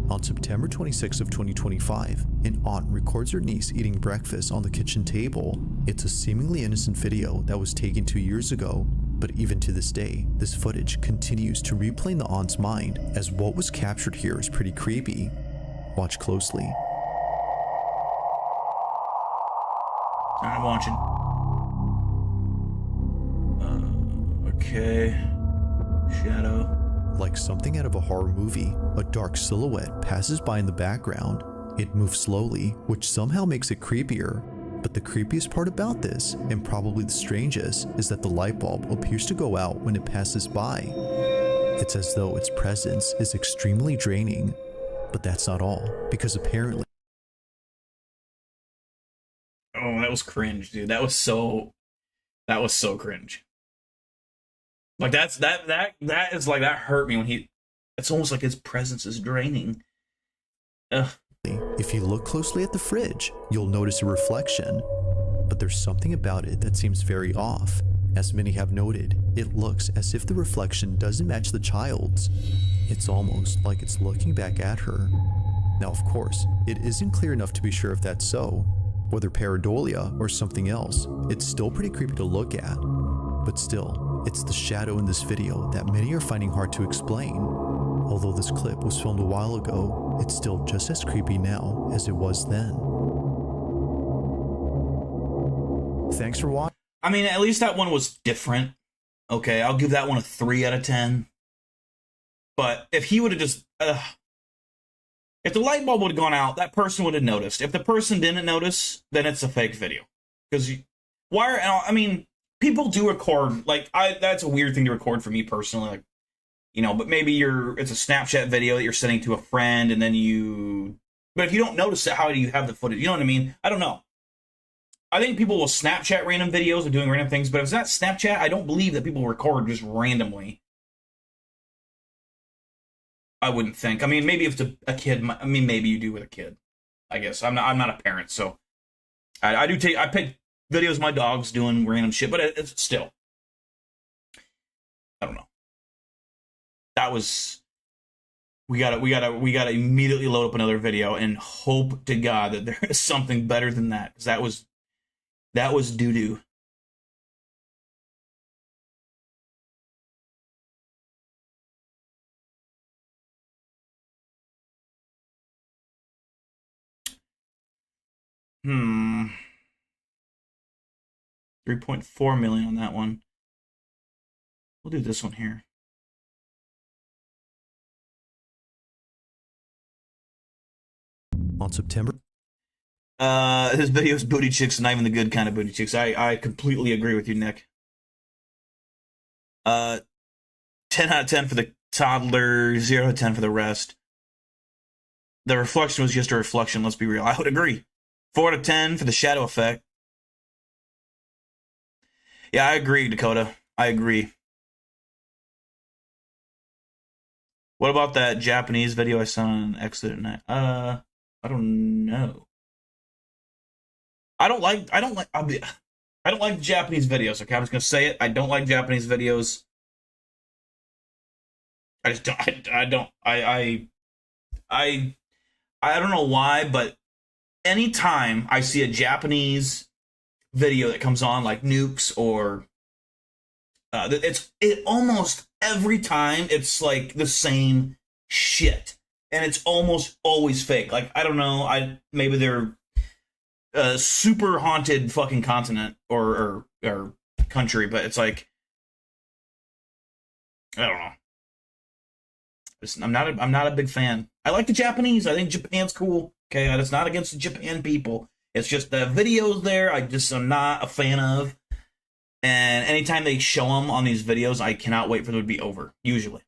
On September 26 of 2025, an aunt records her niece eating breakfast on the kitchen table. It's a seemingly innocent video that was taken 2 years ago, but even to this day, this footage continues to replay in the aunt's mind as what was captured here is pretty creepy. Watch closely. I'm watching. Okay. Shadow. Like something out of a horror movie, a dark silhouette passes by in the background. It moves slowly, which somehow makes it creepier. But the creepiest part about this, and probably the strangest, is that the light bulb appears to go out when it passes by. It's as though its presence is extremely draining. But that's not all, because apparently... Oh, that was cringe, dude. That was so cringe. Like that is like, that hurt me when he, it's almost like his presence is draining. Ugh. If you look closely at the fridge, you'll notice a reflection. But there's something about it that seems very off. As many have noted, it looks as if the reflection doesn't match the child's. It's almost like it's looking back at her. Now, of course, it isn't clear enough to be sure if that's so. Whether pareidolia or something else, it's still pretty creepy to look at. But still, it's the shadow in this video that many are finding hard to explain. Although this clip was filmed a while ago, it's still just as creepy now as it was then. Thanks for watching. I mean, at least that one was different. Okay, I'll give that one a 3 out of 10. But if he would have just... if the light bulb would have gone out, that person would have noticed. If the person didn't notice, then it's a fake video. Because I mean, people do record. Like, that's a weird thing to record for me personally. Like, you know, but maybe it's a Snapchat video that you're sending to a friend, and then you... But if you don't notice it, how do you have the footage? You know what I mean? I don't know. I think people will Snapchat random videos of doing random things, but if it's not Snapchat, I don't believe that people record just randomly. I wouldn't think. I mean, maybe if it's a kid, I mean, maybe you do with a kid. I guess I'm not a parent, so I pick videos of my dogs doing random shit, but it's still, I don't know. That was, we gotta immediately load up another video and hope to God that there is something better than that, because that was doo-doo. $3.4 million on that one. We'll do this one here. On September... This video is booty chicks, not even the good kind of booty chicks. I completely agree with you, Nick. 10 out of 10 for the toddler, 0 out of 10 for the rest. The reflection was just a reflection, let's be real. I would agree. 4 out of 10 for the shadow effect. Yeah, I agree, Dakota. I agree. What about that Japanese video I saw on Exit at Night? I don't know. I don't like Japanese videos, okay? I'm just gonna say it. I don't like Japanese videos. I just don't. I don't know why, but anytime I see a Japanese video that comes on, like Nukes or it almost every time it's like the same shit, and it's almost always fake. Like, I don't know. Maybe they're super haunted fucking continent or country, but it's like, I don't know. I'm not a big fan. I like the Japanese. I think Japan's cool. Okay, it's not against the Japan people. It's just the videos there I just am not a fan of. And anytime they show them on these videos, I cannot wait for them to be over, usually.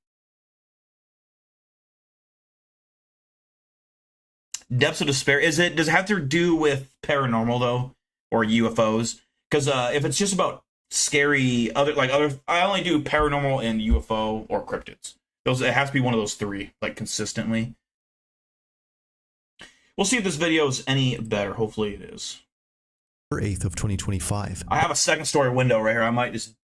Depths of Despair. Does it have to do with paranormal, though? Or UFOs? Because if it's just about scary, I only do paranormal and UFO or cryptids. It has to be one of those three, like, consistently. We'll see if this video is any better. Hopefully it is. 8th of 2025. I have a second story window right here. I might just...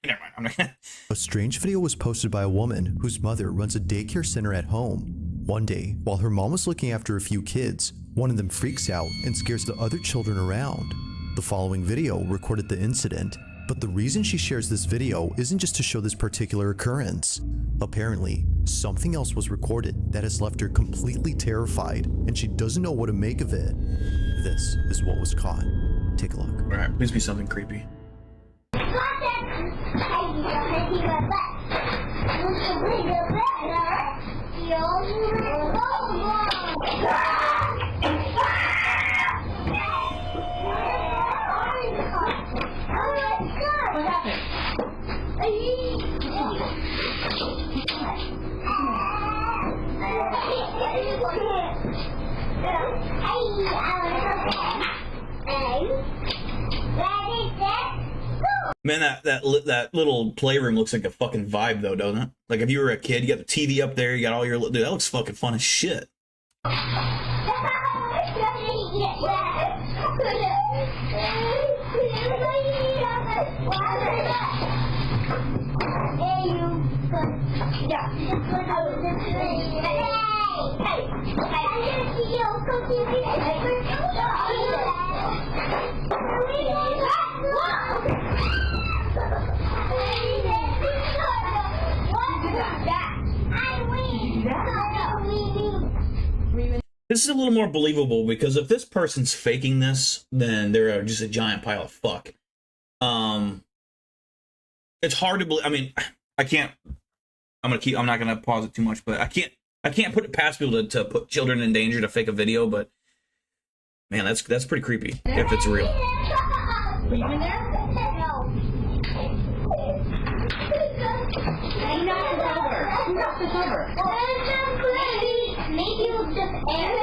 Never mind. I'm not gonna... A strange video was posted by a woman whose mother runs a daycare center at home. One day, while her mom was looking after a few kids, one of them freaks out and scares the other children around. The following video recorded the incident, but the reason she shares this video isn't just to show this particular occurrence. Apparently, something else was recorded that has left her completely terrified, and she doesn't know what to make of it. This is what was caught. Take a look. Alright, please be something creepy. Man, that little playroom looks like a fucking vibe, though, doesn't it? Like, if you were a kid, you got the TV up there, you got all your... Dude, that looks fucking fun as shit. This is a little more believable because if this person's faking this, then they're just a giant pile of fuck. It's hard to believe. I mean, I can't. I'm not gonna pause it too much, but I can't put it past people to put children in danger to fake a video. But man, that's pretty creepy if it's real. Were you in there? No. You knocked us over. You knocked us over. Maybe it was just air.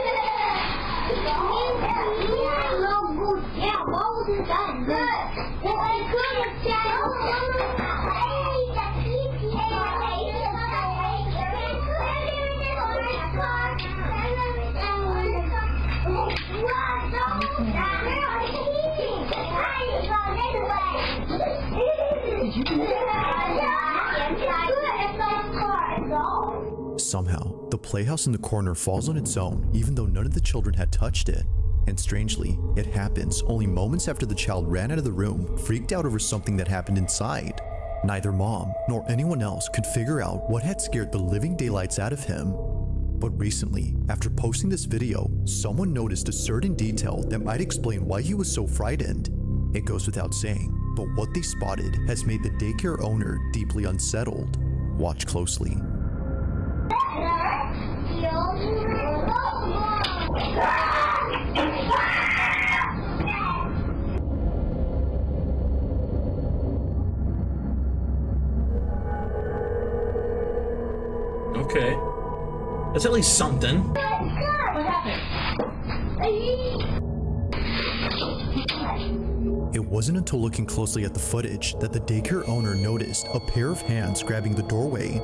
Yeah, what was inside? Good. Well, I couldn't Somehow, the playhouse in the corner falls on its own even though none of the children had touched it. And strangely, it happens only moments after the child ran out of the room, freaked out over something that happened inside. Neither mom nor anyone else could figure out what had scared the living daylights out of him. But recently, after posting this video, someone noticed a certain detail that might explain why he was so frightened. It goes without saying, but what they spotted has made the daycare owner deeply unsettled. Watch closely. Okay. That's at least something. What happened? It wasn't until looking closely at the footage that the daycare owner noticed a pair of hands grabbing the doorway.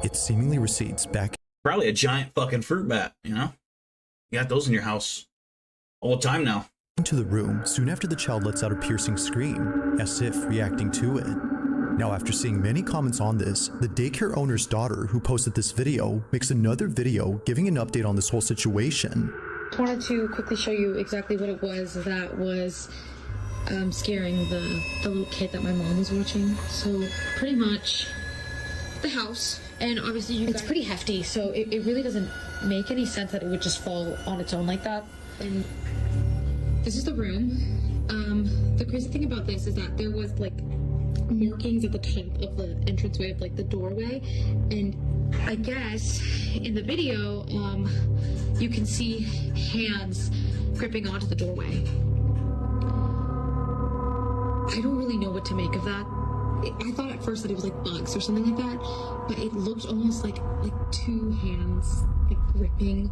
It seemingly recedes back Probably a giant fucking fruit bat, you know? You got those in your house all the time now. into the room soon after the child lets out a piercing scream, as if reacting to it. Now, after seeing many comments on this, the daycare owner's daughter, who posted this video, makes another video giving an update on this whole situation. I wanted to quickly show you exactly what it was that was scaring the little kid that my mom was watching. So pretty much the house, and obviously it's pretty hefty, so it really doesn't make any sense that it would just fall on its own like that. And this is the room. The crazy thing about this is that there was like markings at the top of the entranceway of like the doorway, and I guess in the video, you can see hands gripping onto the doorway. I don't really know what to make of that. I thought at first that it was like bugs or something like that, but it looked almost like two hands like gripping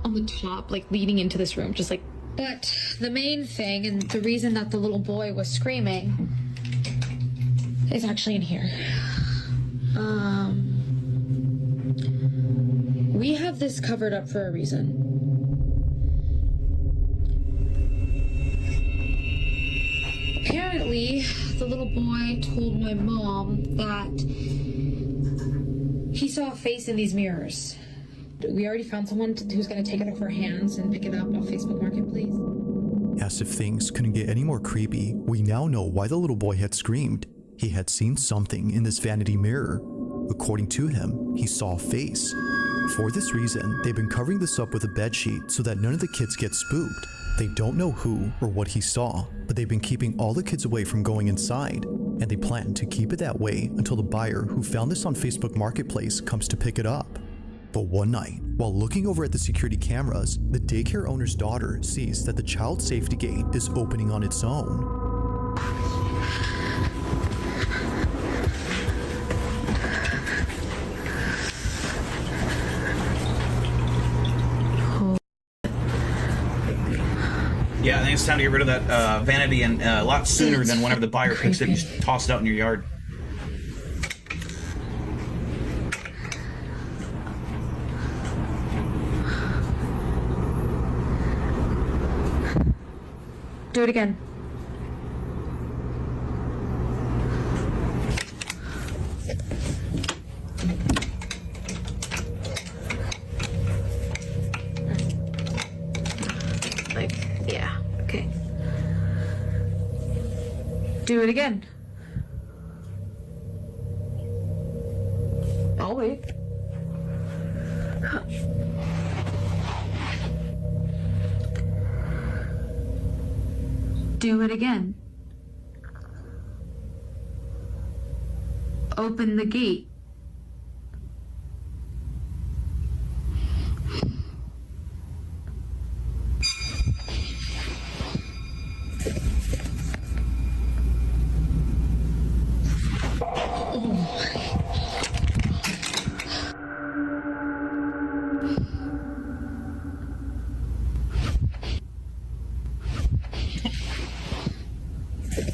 on the top, like leading into this room, just like. But the main thing, and the reason that the little boy was screaming, is actually in here. We have this covered up for a reason. Apparently, the little boy told my mom that he saw a face in these mirrors. We already found someone who's going to take it off our hands and pick it up off Facebook Marketplace. As if things couldn't get any more creepy, we now know why the little boy had screamed. He had seen something in this vanity mirror. According to him, he saw a face. For this reason, they've been covering this up with a bedsheet so that none of the kids get spooked. They don't know who or what he saw, but they've been keeping all the kids away from going inside, and they plan to keep it that way until the buyer who found this on Facebook Marketplace comes to pick it up. But one night, while looking over at the security cameras, the daycare owner's daughter sees that the child safety gate is opening on its own. Yeah, I think it's time to get rid of that vanity and a lot sooner than whenever the buyer picks it and just toss it out in your yard. Do it again. Like, yeah, okay. Do it again. I'll wait. Do it again. Open the gate.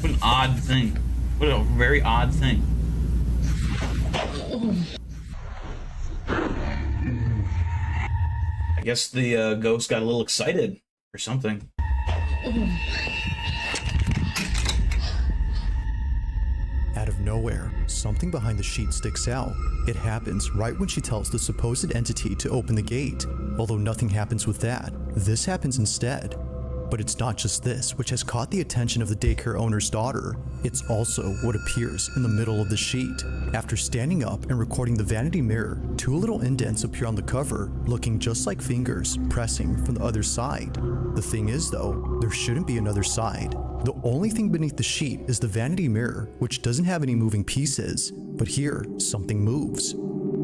What an odd thing. What a very odd thing. I guess the ghost got a little excited or something. Out of nowhere, something behind the sheet sticks out. It happens right when she tells the supposed entity to open the gate. Although nothing happens with that, this happens instead. But it's not just this which has caught the attention of the daycare owner's daughter. It's also what appears in the middle of the sheet. After standing up and recording the vanity mirror, two little indents appear on the cover, looking just like fingers pressing from the other side. The thing is though, there shouldn't be another side. The only thing beneath the sheet is the vanity mirror, which doesn't have any moving pieces. But here, something moves.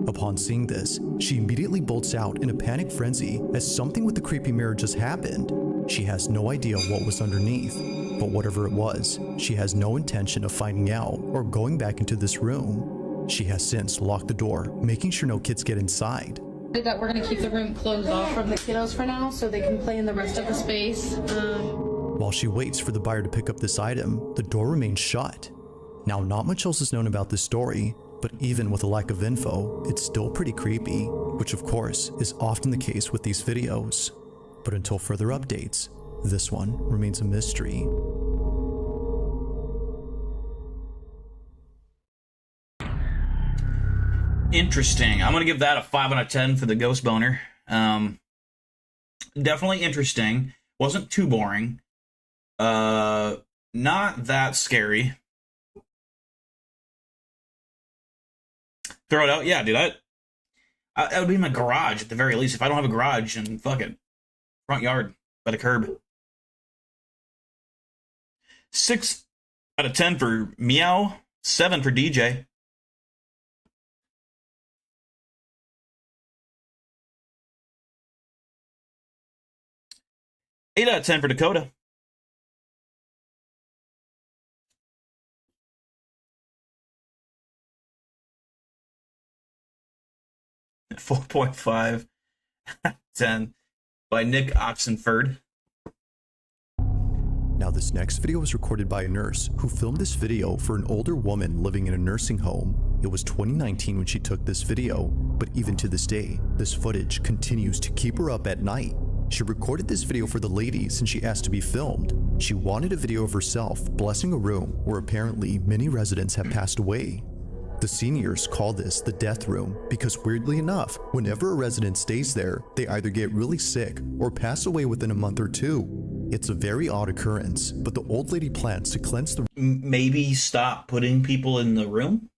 Upon seeing this, she immediately bolts out in a panic frenzy as something with the creepy mirror just happened. She has no idea what was underneath, but whatever it was, she has no intention of finding out or going back into this room. She has since locked the door, making sure no kids get inside. That we're gonna keep the room closed off from the kiddos for now so they can play in the rest of the space. While she waits for the buyer to pick up this item, the door remains shut. Now, not much else is known about this story, but even with a lack of info, it's still pretty creepy, which of course is often the case with these videos. But until further updates, this one remains a mystery. Interesting. I'm gonna give that a 5 out of 10 for the ghost boner. Definitely interesting. Wasn't too boring. Not that scary. Throw it out? Yeah, dude. That would be in my garage at the very least. If I don't have a garage, and fuck it. Front yard by the curb. 6 out of 10 for Meow. 7 for DJ. 8 out of 10 for Dakota. .5 10 by Nick Oxenford. Now, this next video was recorded by a nurse who filmed this video for an older woman living in a nursing home. It was 2019 when she took this video, but even to this day, this footage continues to keep her up at night. She recorded this video for the ladies and she asked to be filmed. She wanted a video of herself blessing a room where apparently many residents have passed away. The seniors call this the death room because, weirdly enough, whenever a resident stays there, they either get really sick or pass away within a month or two. It's a very odd occurrence, but the old lady plans to cleanse the Maybe stop putting people in the room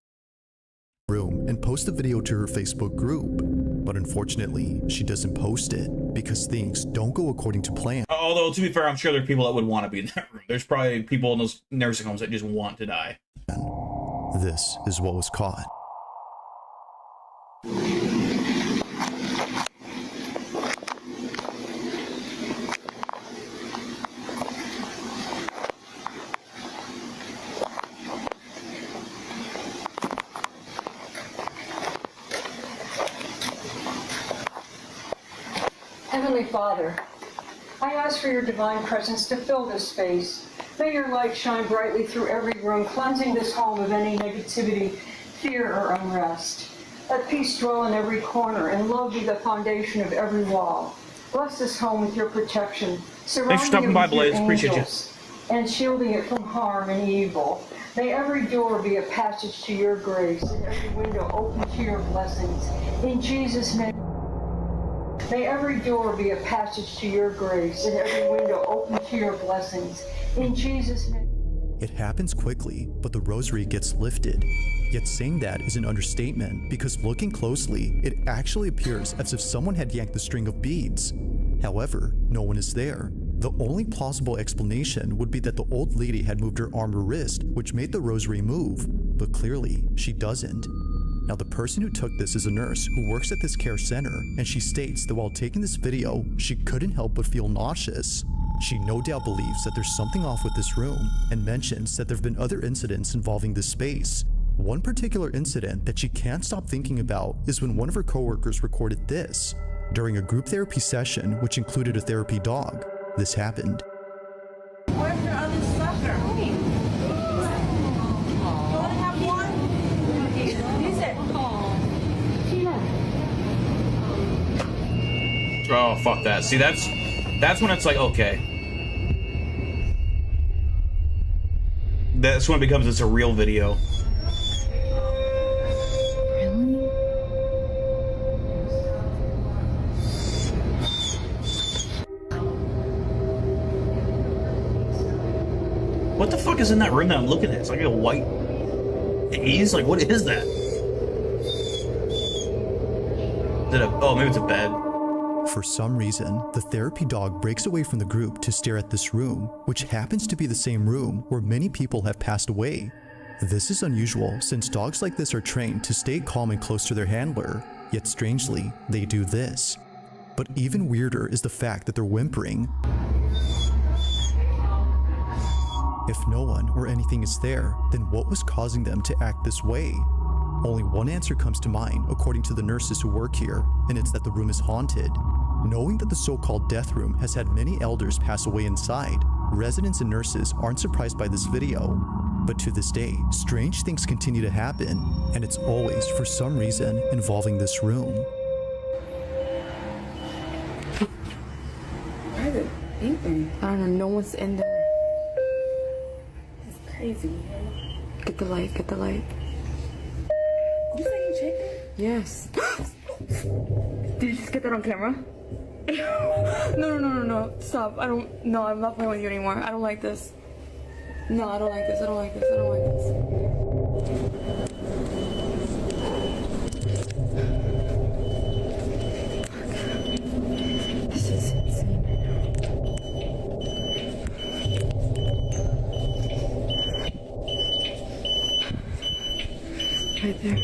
and post the video to her Facebook group. But unfortunately, she doesn't post it because things don't go according to plan. Although, to be fair, I'm sure there are people that would want to be in that room. There's probably people in those nursing homes that just want to die. This is what was caught. Heavenly Father, I ask for your divine presence to fill this space. May your light shine brightly through every room, cleansing this home of any negativity, fear, or unrest. Let peace dwell in every corner, and love be the foundation of every wall. Bless this home with your protection, surrounding stopping it by, with your Blaze. Appreciate you. angels, and shielding it from harm and evil. May every door be a passage to your grace, and every window open to your blessings. In Jesus' name. May every door be a passage to your grace, and every window open to your blessings. In Jesus' name. It happens quickly, but the rosary gets lifted. Yet saying that is an understatement because looking closely, it actually appears as if someone had yanked the string of beads. However, no one is there. The only plausible explanation would be that the old lady had moved her arm or wrist, which made the rosary move, but clearly she doesn't. Now, the person who took this is a nurse who works at this care center, and she states that while taking this video, she couldn't help but feel nauseous. She no doubt believes that there's something off with this room, and mentions that there have been other incidents involving this space. One particular incident that she can't stop thinking about is when one of her coworkers recorded this. During a group therapy session, which included a therapy dog, this happened. Where's your other sucker? Don't have one? Use it. Oh, fuck that. See, that's when it's like, okay. That's when it becomes it's a real video. What the fuck is in that room that I'm looking at? It's like a white haze? Like, what is that? Oh, maybe it's a bed. For some reason, the therapy dog breaks away from the group to stare at this room, which happens to be the same room where many people have passed away. This is unusual since dogs like this are trained to stay calm and close to their handler, yet strangely, they do this. But even weirder is the fact that they're whimpering. If no one or anything is there, then what was causing them to act this way? Only one answer comes to mind according to the nurses who work here, and it's that the room is haunted. Knowing that the so-called death room has had many elders pass away inside, residents and nurses aren't surprised by this video. But to this day, strange things continue to happen, and it's always, for some reason, involving this room. Why is it beeping? I don't know, no one's in there. It's crazy. Get the light, get the light. You say you checked it? Yes. Did you just get that on camera? No. Stop. I'm not playing with you anymore. I don't like this. No, I don't like this. I don't like this. I don't like this. This is insane right now. Right there.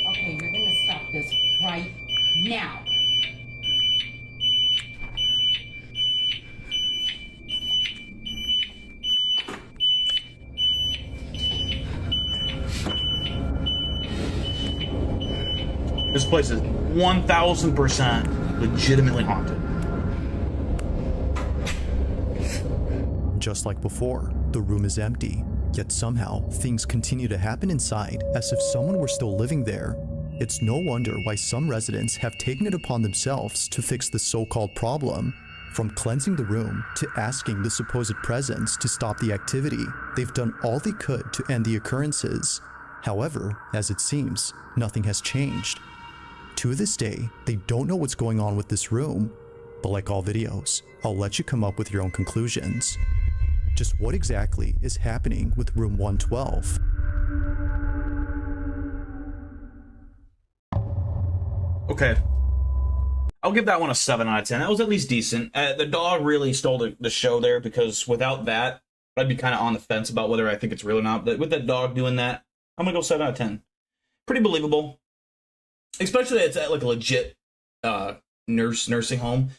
Okay, you're gonna This place is 1000% legitimately haunted. Just like before, the room is empty, yet somehow things continue to happen inside as if someone were still living there. It's no wonder why some residents have taken it upon themselves to fix the so-called problem. From cleansing the room to asking the supposed presence to stop the activity, they've done all they could to end the occurrences. However, as it seems, nothing has changed. To this day, they don't know what's going on with this room. But like all videos, I'll let you come up with your own conclusions. Just what exactly is happening with room 112? Okay. I'll give that one a 7 out of 10. That was at least decent. The dog really stole the show there, because without that, I'd be kind of on the fence about whether I think it's real or not. But with that dog doing that, I'm going to go 7 out of 10. Pretty believable. Especially it's at like a legit nursing home.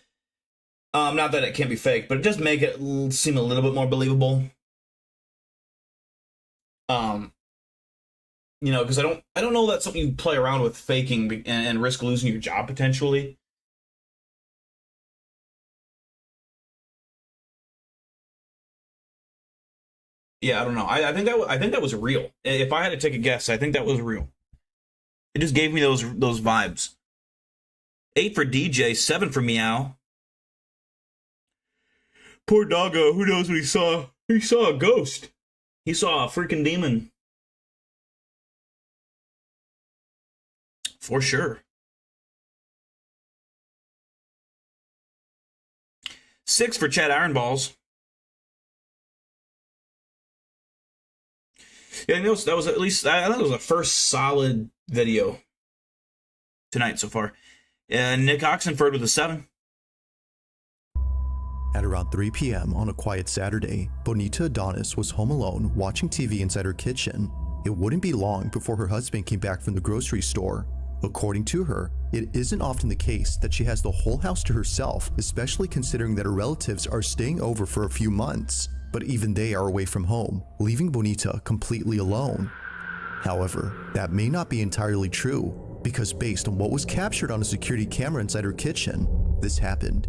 Not that it can't be fake, but it does make it seem a little bit more believable. You know, because I don't know that's something you play around with faking and risk losing your job potentially. Yeah, I don't know. I think that was real. If I had to take a guess, I think that was real. It just gave me those vibes. 8 for DJ, 7 for Meow. Poor doggo, who knows what he saw? He saw a ghost. He saw a freaking demon. For sure. 6 for Chad Ironballs. Yeah, that was at least, I think it was the first solid video tonight so far. Nick Oxenford with a 7. At around 3 p.m. on a quiet Saturday, Bonita Adonis was home alone watching TV inside her kitchen. It wouldn't be long before her husband came back from the grocery store. According to her, it isn't often the case that she has the whole house to herself, especially considering that her relatives are staying over for a few months. But even they are away from home, leaving Bonita completely alone. However, that may not be entirely true, because based on what was captured on a security camera inside her kitchen, this happened.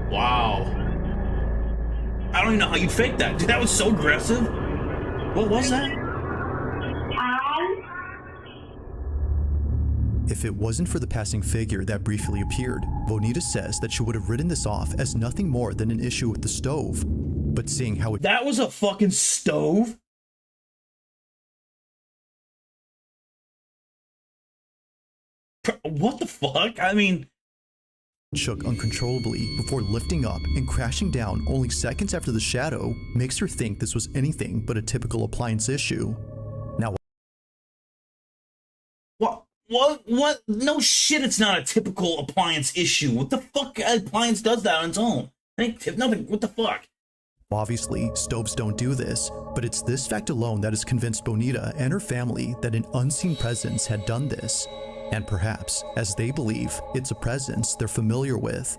Wow. I don't even know how you'd fake that. Dude, that was so aggressive. What was that? If it wasn't for the passing figure that briefly appeared, Bonita says that she would have written this off as nothing more than an issue with the stove. But seeing how it— That was a fucking stove? What the fuck? I mean, shook uncontrollably before lifting up and crashing down only seconds after the shadow makes her think this was anything but a typical appliance issue. Now, what? No shit, it's not a typical appliance issue. What the fuck appliance does that on its own? Nothing, what the fuck? obviously, stoves don't do this, but it's this fact alone that has convinced Bonita and her family that an unseen presence had done this. And perhaps, as they believe, it's a presence they're familiar with.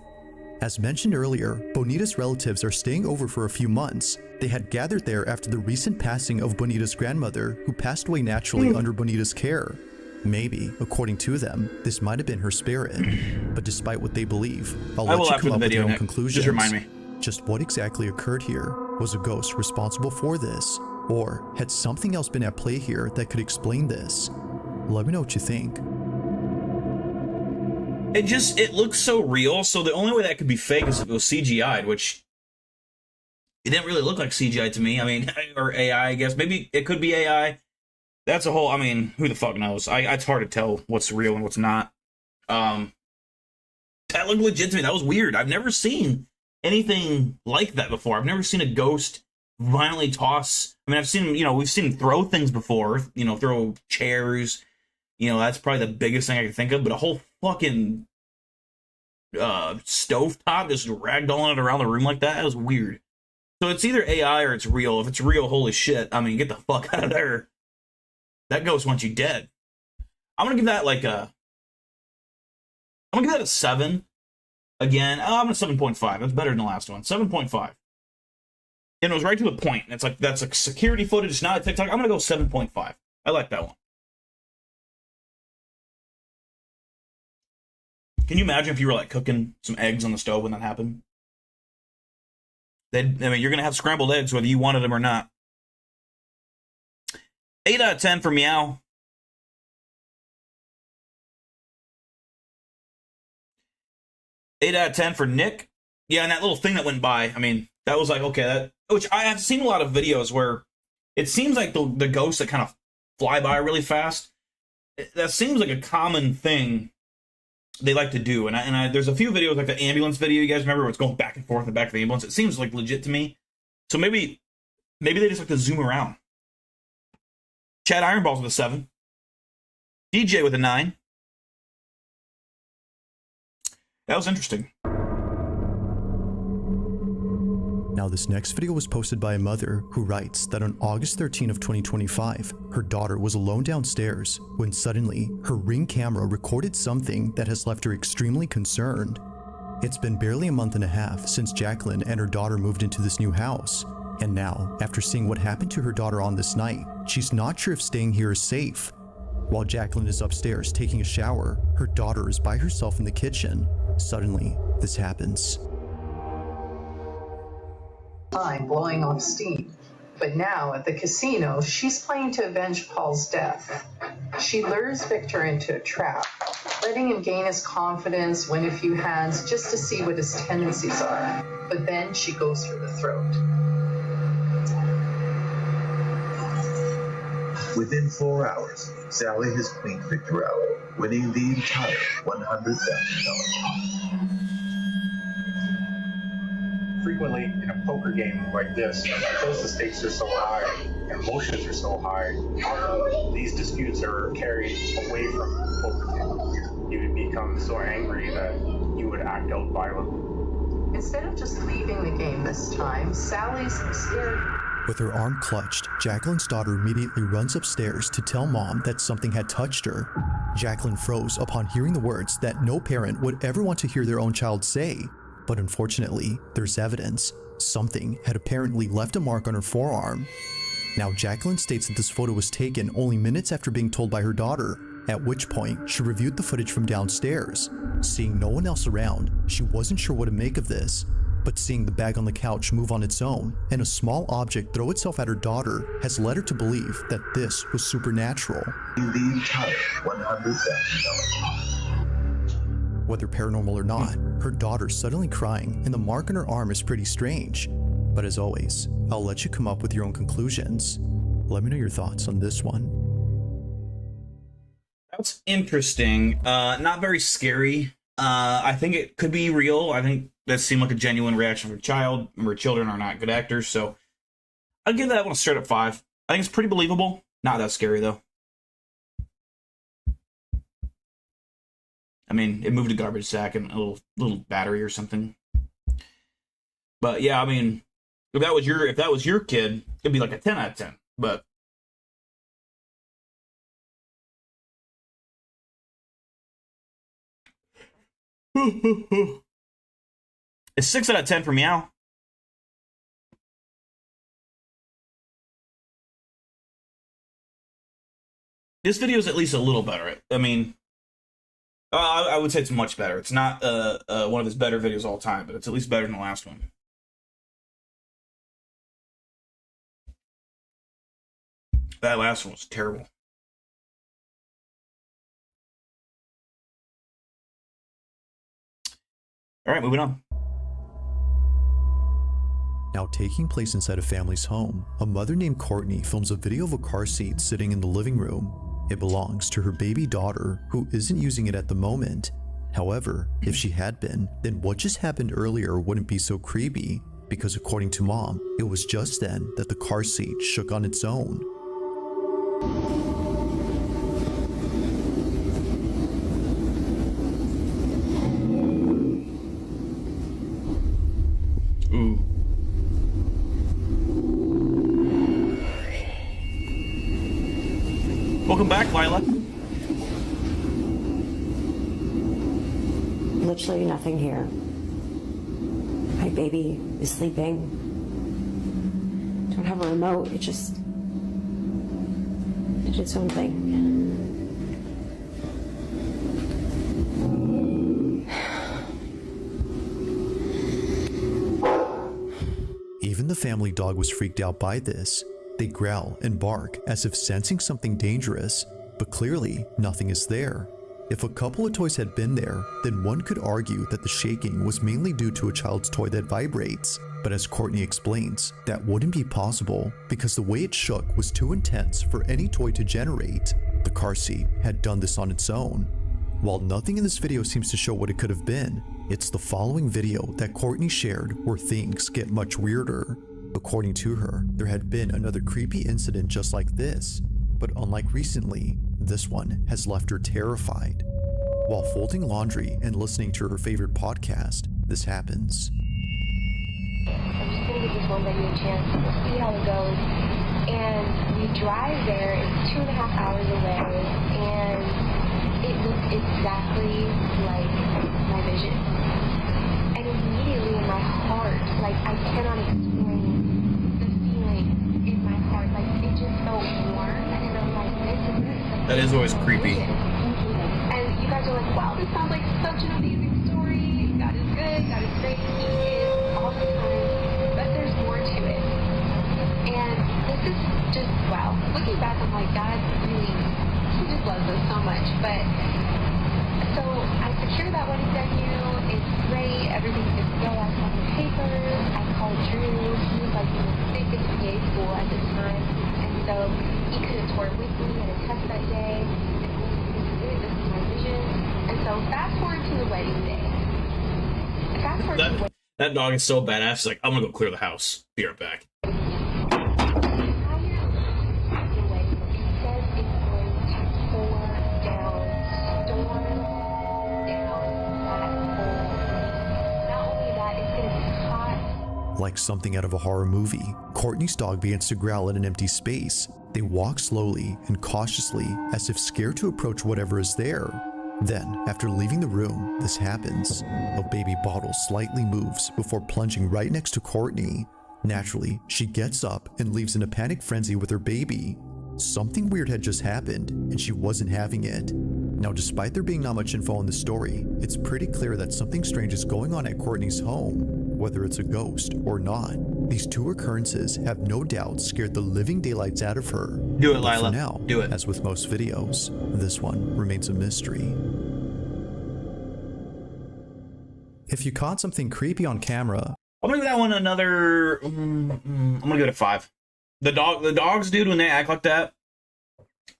As mentioned earlier, Bonita's relatives are staying over for a few months. They had gathered there after the recent passing of Bonita's grandmother, who passed away naturally under Bonita's care. Maybe, according to them, this might have been her spirit. But despite what they believe, I'll let you come up with your own conclusions. Just remind me. Just what exactly occurred here? Was a ghost responsible for this? Or had something else been at play here that could explain this? Let me know what you think. It looks so real, so the only way that could be fake is if it was CGI'd, which it didn't really look like CGI to me. I mean, or AI, I guess. Maybe it could be AI. That's a whole, I mean, who the fuck knows? It's hard to tell what's real and what's not. That looked legit to me. That was weird. I've never seen anything like that before. I've never seen a ghost violently toss. I mean, I've seen, we've seen throw things before, throw chairs. That's probably the biggest thing I can think of, but a whole fucking stovetop just ragdolling it around the room like that was weird. So it's either AI or it's real. If it's real, holy shit, I mean, get the fuck out of there. That ghost wants you dead. I'm gonna give that a 7. Again, I'm a 7.5. That's better than the last one. 7.5. And it was right to the point. It's like, that's like security footage. It's not a TikTok. I'm going to go 7.5. I like that one. Can you imagine if you were like cooking some eggs on the stove when that happened? I mean, you're going to have scrambled eggs whether you wanted them or not. 8 out of 10 for Meow. 8 out of 10 for Nick. Yeah, and that little thing that went by, I mean, that was like, okay, which I have seen a lot of videos where it seems like the ghosts that kind of fly by really fast. That seems like a common thing they like to do. And there's a few videos, like the ambulance video, you guys remember, where it's going back and forth in the back of the ambulance. It seems like legit to me. So maybe they just like to zoom around. Chad Ironballs with a 7. DJ with a 9. That was interesting. Now, this next video was posted by a mother who writes that on August 13 of 2025, her daughter was alone downstairs when suddenly her Ring camera recorded something that has left her extremely concerned. It's been barely a month and a half since Jacqueline and her daughter moved into this new house. And now, after seeing what happened to her daughter on this night, she's not sure if staying here is safe. While Jacqueline is upstairs taking a shower, her daughter is by herself in the kitchen. Suddenly, this happens. Time blowing off steam. But now at the casino, she's playing to avenge Paul's death. She lures Victor into a trap, letting him gain his confidence, win a few hands just to see what his tendencies are. But then she goes for the throat. Within 4 hours, Sally has cleaned Victor out, winning the entire $100,000. Frequently in a poker game like this, because the stakes are so high and emotions are so high, these disputes are carried away from the poker table. You would become so angry that you would act out violently. Instead of just leaving the game this time, Sally's scared. With her arm clutched, Jacqueline's daughter immediately runs upstairs to tell mom that something had touched her. Jacqueline froze upon hearing the words that no parent would ever want to hear their own child say. But unfortunately, there's evidence. Something had apparently left a mark on her forearm. Now, Jacqueline states that this photo was taken only minutes after being told by her daughter, at which point she reviewed the footage from downstairs. Seeing no one else around, she wasn't sure what to make of this. But seeing the bag on the couch move on its own and a small object throw itself at her daughter has led her to believe that this was supernatural. The entire $100,000. Whether paranormal or not, her daughter's suddenly crying and the mark on her arm is pretty strange. But as always, I'll let you come up with your own conclusions. Let me know your thoughts on this one. That's interesting. Not very scary. I think it could be real. I think that seemed like a genuine reaction from a child. Remember, children are not good actors, so I'll give that one a straight up 5. I think it's pretty believable. Not that scary, though. I mean, it moved a garbage sack and a little battery or something. But yeah, I mean, if that was your kid, it'd be like a 10 out of 10. But it's 6 out of 10 for Meow. This video is at least a little better. I mean, I would say it's much better. It's not one of his better videos of all time, but it's at least better than the last one. That last one was terrible. All right, moving on. Now, taking place inside a family's home, a mother named Courtney films a video of a car seat sitting in the living room. It belongs to her baby daughter, who isn't using it at the moment. However, if she had been, then what just happened earlier wouldn't be so creepy, because according to mom, it was just then that the car seat shook on its own. Ooh. Welcome back, Lila. Literally nothing here. My baby is sleeping. don't have a remote. It just did its own thing. Even the family dog was freaked out by this. They growl and bark as if sensing something dangerous, but clearly nothing is there. If a couple of toys had been there, then one could argue that the shaking was mainly due to a child's toy that vibrates. But as Courtney explains, that wouldn't be possible because the way it shook was too intense for any toy to generate. The car seat had done this on its own. While nothing in this video seems to show what it could have been, it's the following video that Courtney shared where things get much weirder. According to her, there had been another creepy incident just like this, but unlike recently, this one has left her terrified. While folding laundry and listening to her favorite podcast, this happens. I'm just gonna give this one video a chance. We'll see how it goes. And we drive there. It's 2.5 hours away, and it looks exactly like my vision. And immediately in my heart, like I cannot explain the feeling in my heart. Like it just felt warm, and I'm like, this is it. That is always creepy. And you guys are like, wow, this sounds like such an amazing story. God is good. God is great. He is all the time. But there's more to it. And this is just, wow. Looking back, I'm like, God really, he just loves us so much. But, so I secured that wedding venue. It's great. Everything's good to go. I signed the papers. I called Drew. He was like in the biggest PA school at this time. And so he could have toured with me at a test that day. This is my vision. And so fast forward to the wedding day. Fast forward to the wedding. That dog is so badass. She's like, I'm gonna go clear the house. Be right back. Like something out of a horror movie, Courtney's dog begins to growl in an empty space. They walk slowly and cautiously as if scared to approach whatever is there. Then, after leaving the room, this happens. A baby bottle slightly moves before plunging right next to Courtney. Naturally, she gets up and leaves in a panic frenzy with her baby. Something weird had just happened, and she wasn't having it. Now, despite there being not much info on the story, it's pretty clear that something strange is going on at Courtney's home, whether it's a ghost or not. These two occurrences have no doubt scared the living daylights out of her. Do it, But Lila. for now, Do it. as with most videos, this one remains a mystery. If you caught something creepy on camera, I'm gonna give that one another. I'm gonna give it a 5. The dogs, dude, when they act like that,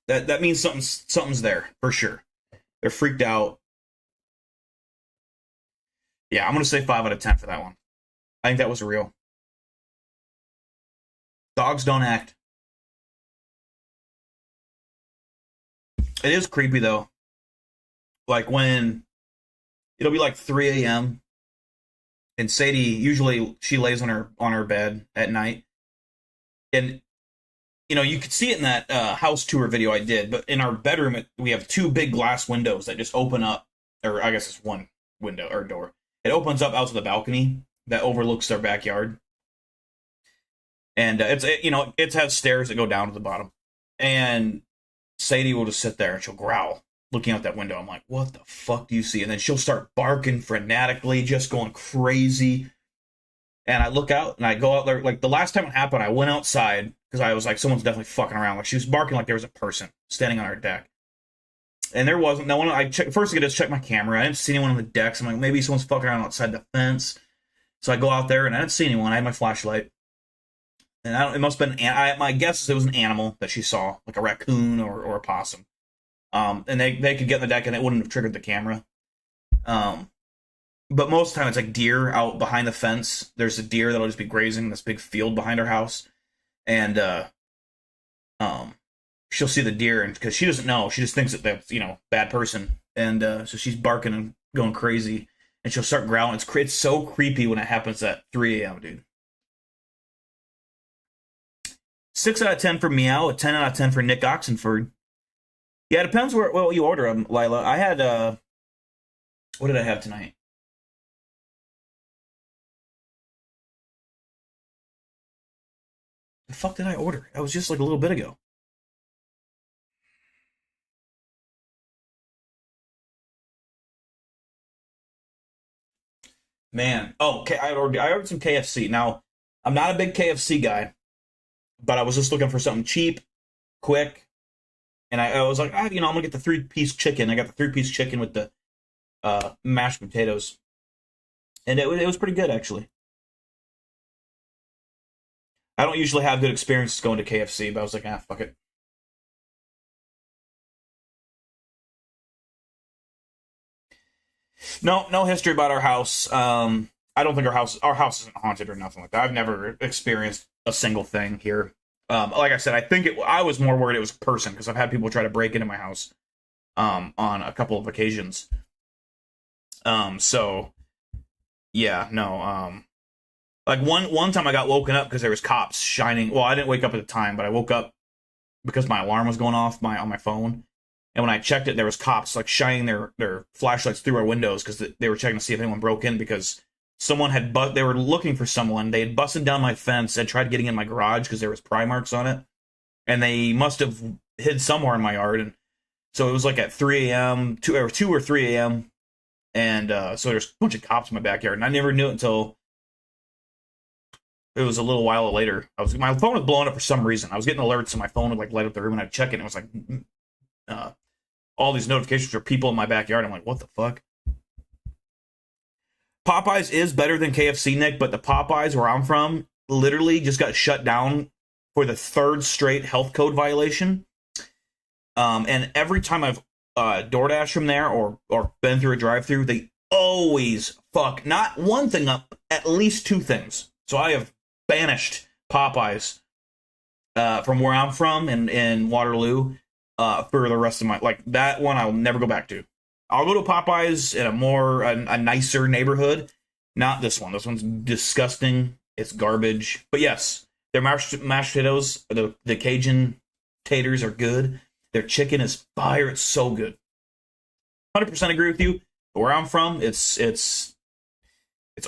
that means something's there for sure. They're freaked out. Yeah, I'm gonna say 5 out of 10 for that one. I think that was real. Dogs don't act. It is creepy though. Like when it'll be like 3 a.m. and Sadie, usually she lays on her bed at night. And you know, you could see it in that house tour video I did, but in our bedroom we have 2 big glass windows that just open up, or I guess it's one window or door. It opens up out to the balcony that overlooks their backyard. And it has stairs that go down to the bottom. And Sadie will just sit there and she'll growl, looking out that window. I'm like, what the fuck do you see? And then she'll start barking frenetically, just going crazy. And I look out and I go out there. Like the last time it happened, I went outside because I was like, someone's definitely fucking around. Like she was barking like there was a person standing on our deck. And there wasn't. No one. First I just check my camera. I didn't see anyone on the decks. I'm like, maybe someone's fucking around outside the fence. So I go out there and I didn't see anyone. I had my flashlight. And it must have been, my guess is it was an animal that she saw, like a raccoon or a possum. And they could get in the deck and it wouldn't have triggered the camera. But most of the time it's like deer out behind the fence. There's a deer that'll just be grazing in this big field behind our house. And she'll see the deer, and because she doesn't know, she just thinks that that's, bad person. And so she's barking and going crazy. And she'll start growling. It's so creepy when it happens at 3 a.m., dude. 6 out of 10 for Meow, a 10 out of 10 for Nick Oxenford. Yeah, it depends what you order, Lila. I had, what did I have tonight? The fuck did I order? That was just like a little bit ago. Man, oh, I ordered some KFC. Now, I'm not a big KFC guy, but I was just looking for something cheap, quick, and I was like, I'm gonna get the 3-piece chicken. I got the 3-piece chicken with the mashed potatoes, and it was pretty good actually. I don't usually have good experiences going to KFC, but I was like, fuck it. No history about our house. I don't think our house isn't haunted or nothing like that. I've never experienced a single thing here. Like I said, I was more worried it was a person because I've had people try to break into my house on a couple of occasions. So yeah, no. Like one time I got woken up because there was cops shining. Well, I didn't wake up at the time, but I woke up because my alarm was going off on my phone. And when I checked it, there was cops like shining their flashlights through our windows because they were checking to see if anyone broke in because someone they were looking for someone. They had busted down my fence and tried getting in my garage because there was pry marks on it. And they must have hid somewhere in my yard. And so it was like at 3 a.m., 2 or 3 a.m. And so there's a bunch of cops in my backyard. And I never knew it until it was a little while later. My phone was blowing up for some reason. I was getting alerts and my phone would like light up the room and I'd check it and it was like all these notifications for people in my backyard. I'm like, what the fuck? Popeyes is better than KFC, Nick, but the Popeyes where I'm from literally just got shut down for the 3rd straight health code violation. And every time I've DoorDash from there or been through a drive-thru, they always fuck not one thing up, at least 2 things. So I have banished Popeyes from where I'm from in Waterloo for the rest of my, like, that one I'll never go back to. I'll go to Popeyes in a nicer neighborhood. Not this one. This one's disgusting. It's garbage. But yes, their mashed potatoes, the Cajun taters are good. Their chicken is fire. It's so good. 100% agree with you. Where I'm from, it's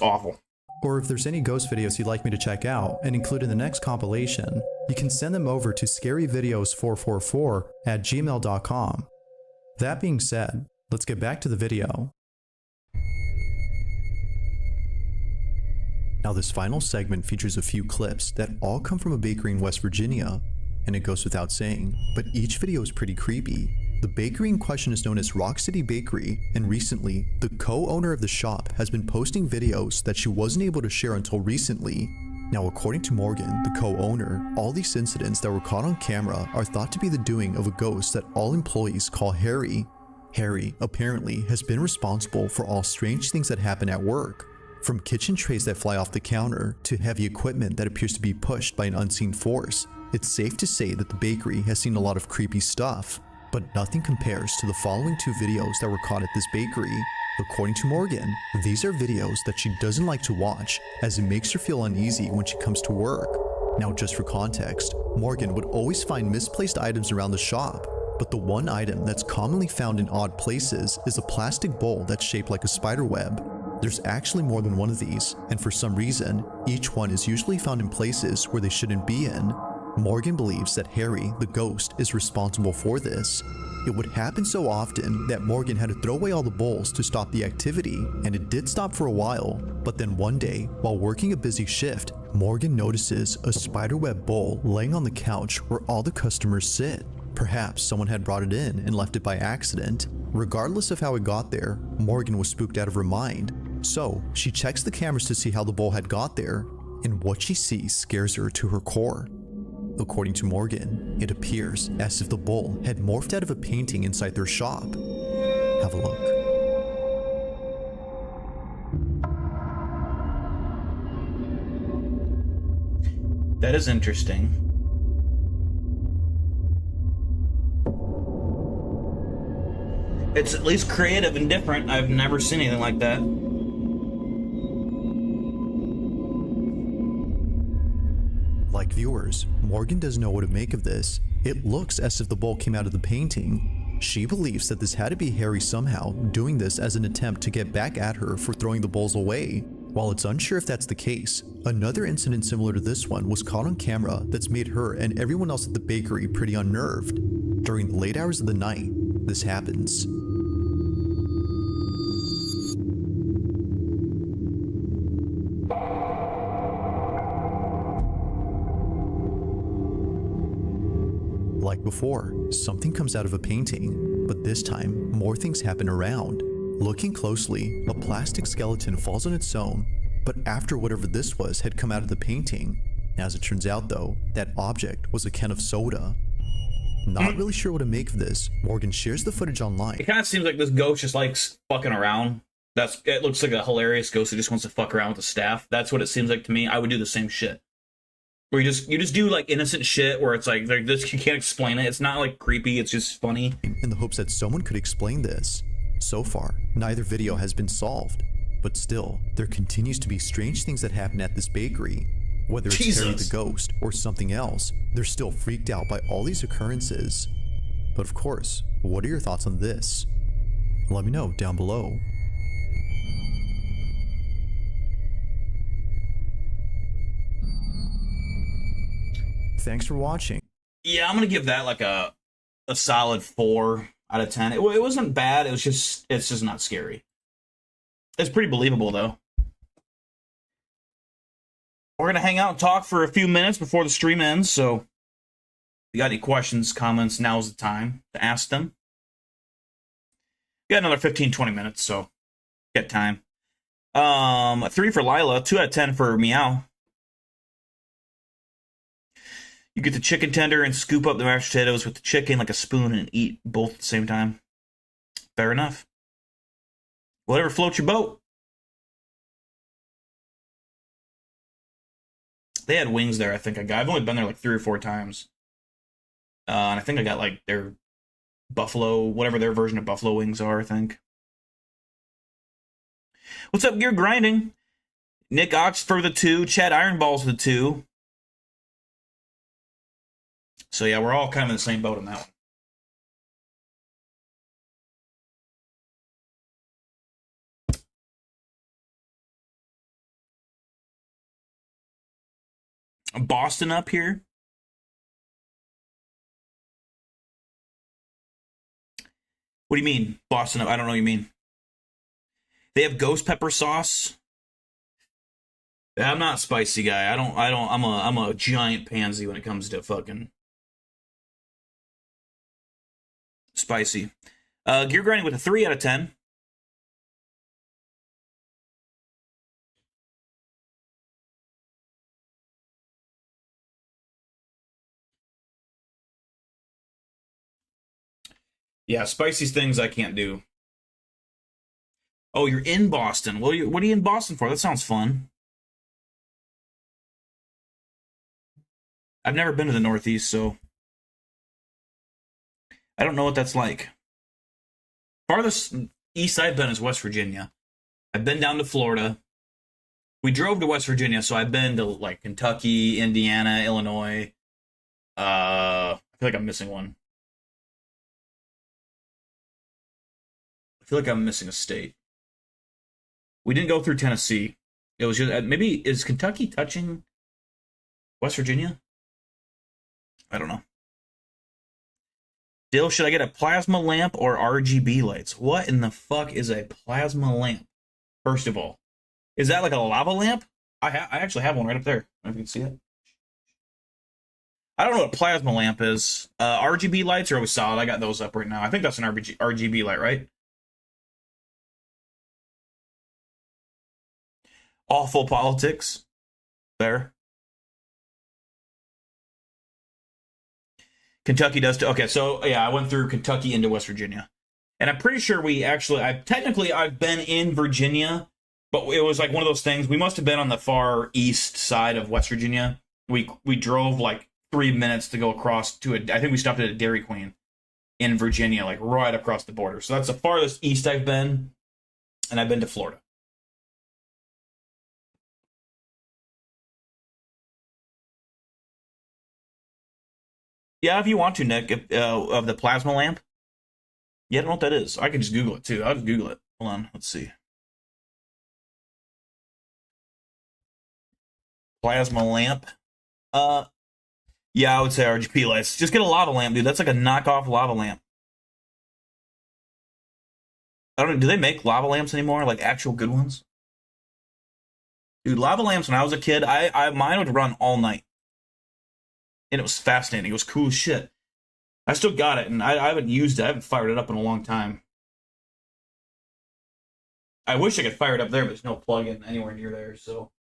awful. Or if there's any ghost videos you'd like me to check out and include in the next compilation, you can send them over to scaryvideos444@gmail.com. That being said, let's get back to the video. Now this final segment features a few clips that all come from a bakery in West Virginia, and it goes without saying, but each video is pretty creepy. The bakery in question is known as Rock City Bakery, and recently, the co-owner of the shop has been posting videos that she wasn't able to share until recently. Now according to Morgan, the co-owner, all these incidents that were caught on camera are thought to be the doing of a ghost that all employees call Harry. Harry apparently has been responsible for all strange things that happen at work, from kitchen trays that fly off the counter to heavy equipment that appears to be pushed by an unseen force. It's safe to say that the bakery has seen a lot of creepy stuff, but nothing compares to the following 2 videos that were caught at this bakery. According to Morgan, these are videos that she doesn't like to watch as it makes her feel uneasy when she comes to work. Now just for context, Morgan would always find misplaced items around the shop, but the one item that's commonly found in odd places is a plastic bowl that's shaped like a spider web. There's actually more than one of these, and for some reason, each one is usually found in places where they shouldn't be in. Morgan believes that Harry, the ghost, is responsible for this. It would happen so often that Morgan had to throw away all the bowls to stop the activity, and it did stop for a while, but then one day, while working a busy shift, Morgan notices a spiderweb bowl laying on the couch where all the customers sit. Perhaps someone had brought it in and left it by accident. Regardless of how it got there, Morgan was spooked out of her mind. So, she checks the cameras to see how the bowl had got there, and what she sees scares her to her core. According to Morgan, it appears as if the bowl had morphed out of a painting inside their shop. Have a look. That is interesting. It's at least creative and different. I've never seen anything like that. Like viewers, Morgan doesn't know what to make of this. It looks as if the bowl came out of the painting. She believes that this had to be Harry somehow doing this as an attempt to get back at her for throwing the bowls away. While it's unsure if that's the case, another incident similar to this one was caught on camera that's made her and everyone else at the bakery pretty unnerved. During the late hours of the night, this happens. Like before, something comes out of a painting, but this time, more things happen around. Looking closely, a plastic skeleton falls on its own, but after whatever this was had come out of the painting. As it turns out though, that object was a can of soda. Not really sure what to make of this, Morgan shares the footage online. It kind of seems like this ghost just likes fucking around. It looks like a hilarious ghost who just wants to fuck around with the staff. That's what it seems like to me. I would do the same shit. Where you just do like innocent shit where it's like this, you can't explain it. It's not like creepy, it's just funny. In the hopes that someone could explain this. So far, neither video has been solved. But still, there continues to be strange things that happen at this bakery. Whether it's Harry the ghost or something else, they're still freaked out by all these occurrences. But of course, what are your thoughts on this? Let me know down below. Thanks for watching. Yeah, I'm gonna give that like a solid 4 out of 10. It wasn't bad. It's just not scary. It's pretty believable though. We're gonna hang out and talk for a few minutes before the stream ends. So, if you got any questions, comments, now's the time to ask them. We got another 15-20 minutes, so get time. A 3 for Lila, 2 out of 10 for Meow. You get the chicken tender and scoop up the mashed potatoes with the chicken like a spoon and eat both at the same time. Fair enough. Whatever floats your boat. They had wings there, I think I got. I've only been there like 3 or 4 times. And I think I got like their buffalo, whatever their version of buffalo wings are, I think. What's up, Gear Grinding? Nick Ox for the 2. Chad Ironballs for the 2. So yeah, we're all kind of in the same boat on that one. Boston up here. What do you mean, Boston up? I don't know what you mean. They have ghost pepper sauce. Yeah, I'm not a spicy guy. I'm a giant pansy when it comes to fucking spicy. Gear Grinding with a 3 out of 10. Yeah, spicy things I can't do. Oh, you're in Boston. What are you in Boston for? That sounds fun. I've never been to the Northeast, so I don't know what that's like. Farthest east I've been is West Virginia. I've been down to Florida. We drove to West Virginia, so I've been to like Kentucky, Indiana, Illinois. I feel like I'm missing one. I feel like I'm missing a state. We didn't go through Tennessee. It was just maybe is Kentucky touching West Virginia? I don't know. Dill, should I get a plasma lamp or RGB lights? What in the fuck is a plasma lamp? First of all, is that like a lava lamp? I actually have one right up there. I don't know if you can see it. I don't know what a plasma lamp is. RGB lights are always solid. I got those up right now. I think that's an RGB light, right? Awful politics. There. Kentucky does too. Okay, so yeah, I went through Kentucky into West Virginia. And I'm pretty sure I've been in Virginia, but it was like one of those things. We must have been on the far east side of West Virginia. We drove like 3 minutes to go across to I think we stopped at a Dairy Queen in Virginia, like right across the border. So that's the farthest east I've been, and I've been to Florida. Yeah, if you want to, Nick, of the plasma lamp. Yeah, I don't know what that is. I can just Google it, too. I'll just Google it. Hold on, let's see. Plasma lamp. Yeah, I would say RGB lights. Just get a lava lamp, dude. That's like a knockoff lava lamp. I don't know. Do they make lava lamps anymore? Like actual good ones? Dude, lava lamps when I was a kid, mine would run all night. And it was fascinating. It was cool as shit. I still got it, and I haven't used it. I haven't fired it up in a long time. I wish I could fire it up there, but there's no plug-in anywhere near there, so...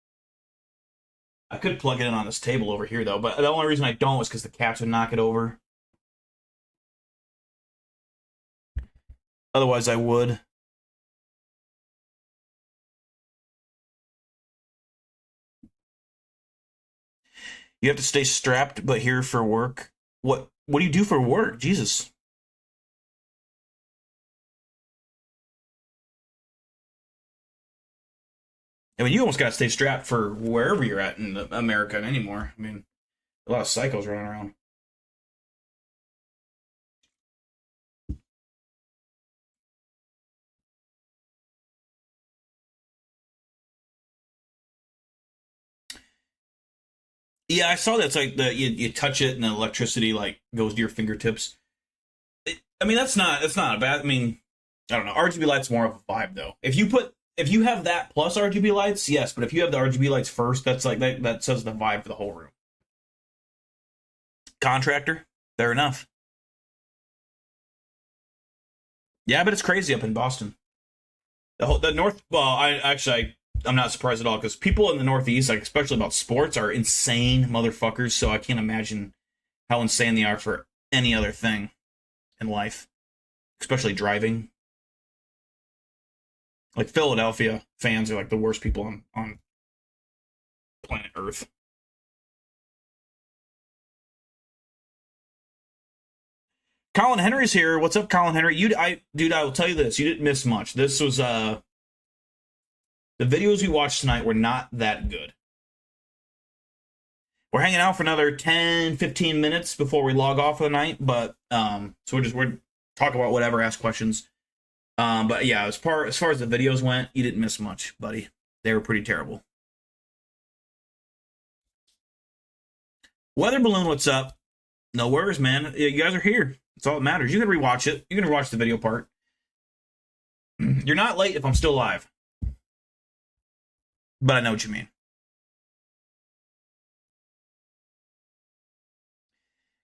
I could plug it in on this table over here, though, but the only reason I don't is because the cats would knock it over. Otherwise, I would. You have to stay strapped, but here for work. What do you do for work? Jesus. I mean, you almost got to stay strapped for wherever you're at in America anymore. I mean, a lot of psychos running around. Yeah, I saw that. It's like you touch it and the electricity like goes to your fingertips. I mean, that's not a bad. I mean, I don't know. RGB lights more of a vibe though. If you have that plus RGB lights, yes. But if you have the RGB lights first, that's like that sets the vibe for the whole room. Contractor, fair enough. Yeah, but it's crazy up in Boston. The north. Well, I'm not surprised at all because people in the Northeast, like especially about sports, are insane motherfuckers. So I can't imagine how insane they are for any other thing in life, especially driving. Like Philadelphia fans are like the worst people on planet Earth. Colin Henry's here. What's up, Colin Henry? Dude, I will tell you this. You didn't miss much. This was the videos we watched tonight were not that good. We're hanging out for another 10, 15 minutes before we log off for the night, but so we're talk about whatever, ask questions. But yeah, as far as the videos went, you didn't miss much, buddy. They were pretty terrible. Weather Balloon, what's up? No worries, man. You guys are here. That's all that matters. You can rewatch it. You can rewatch the video part. You're not late if I'm still live. But I know what you mean.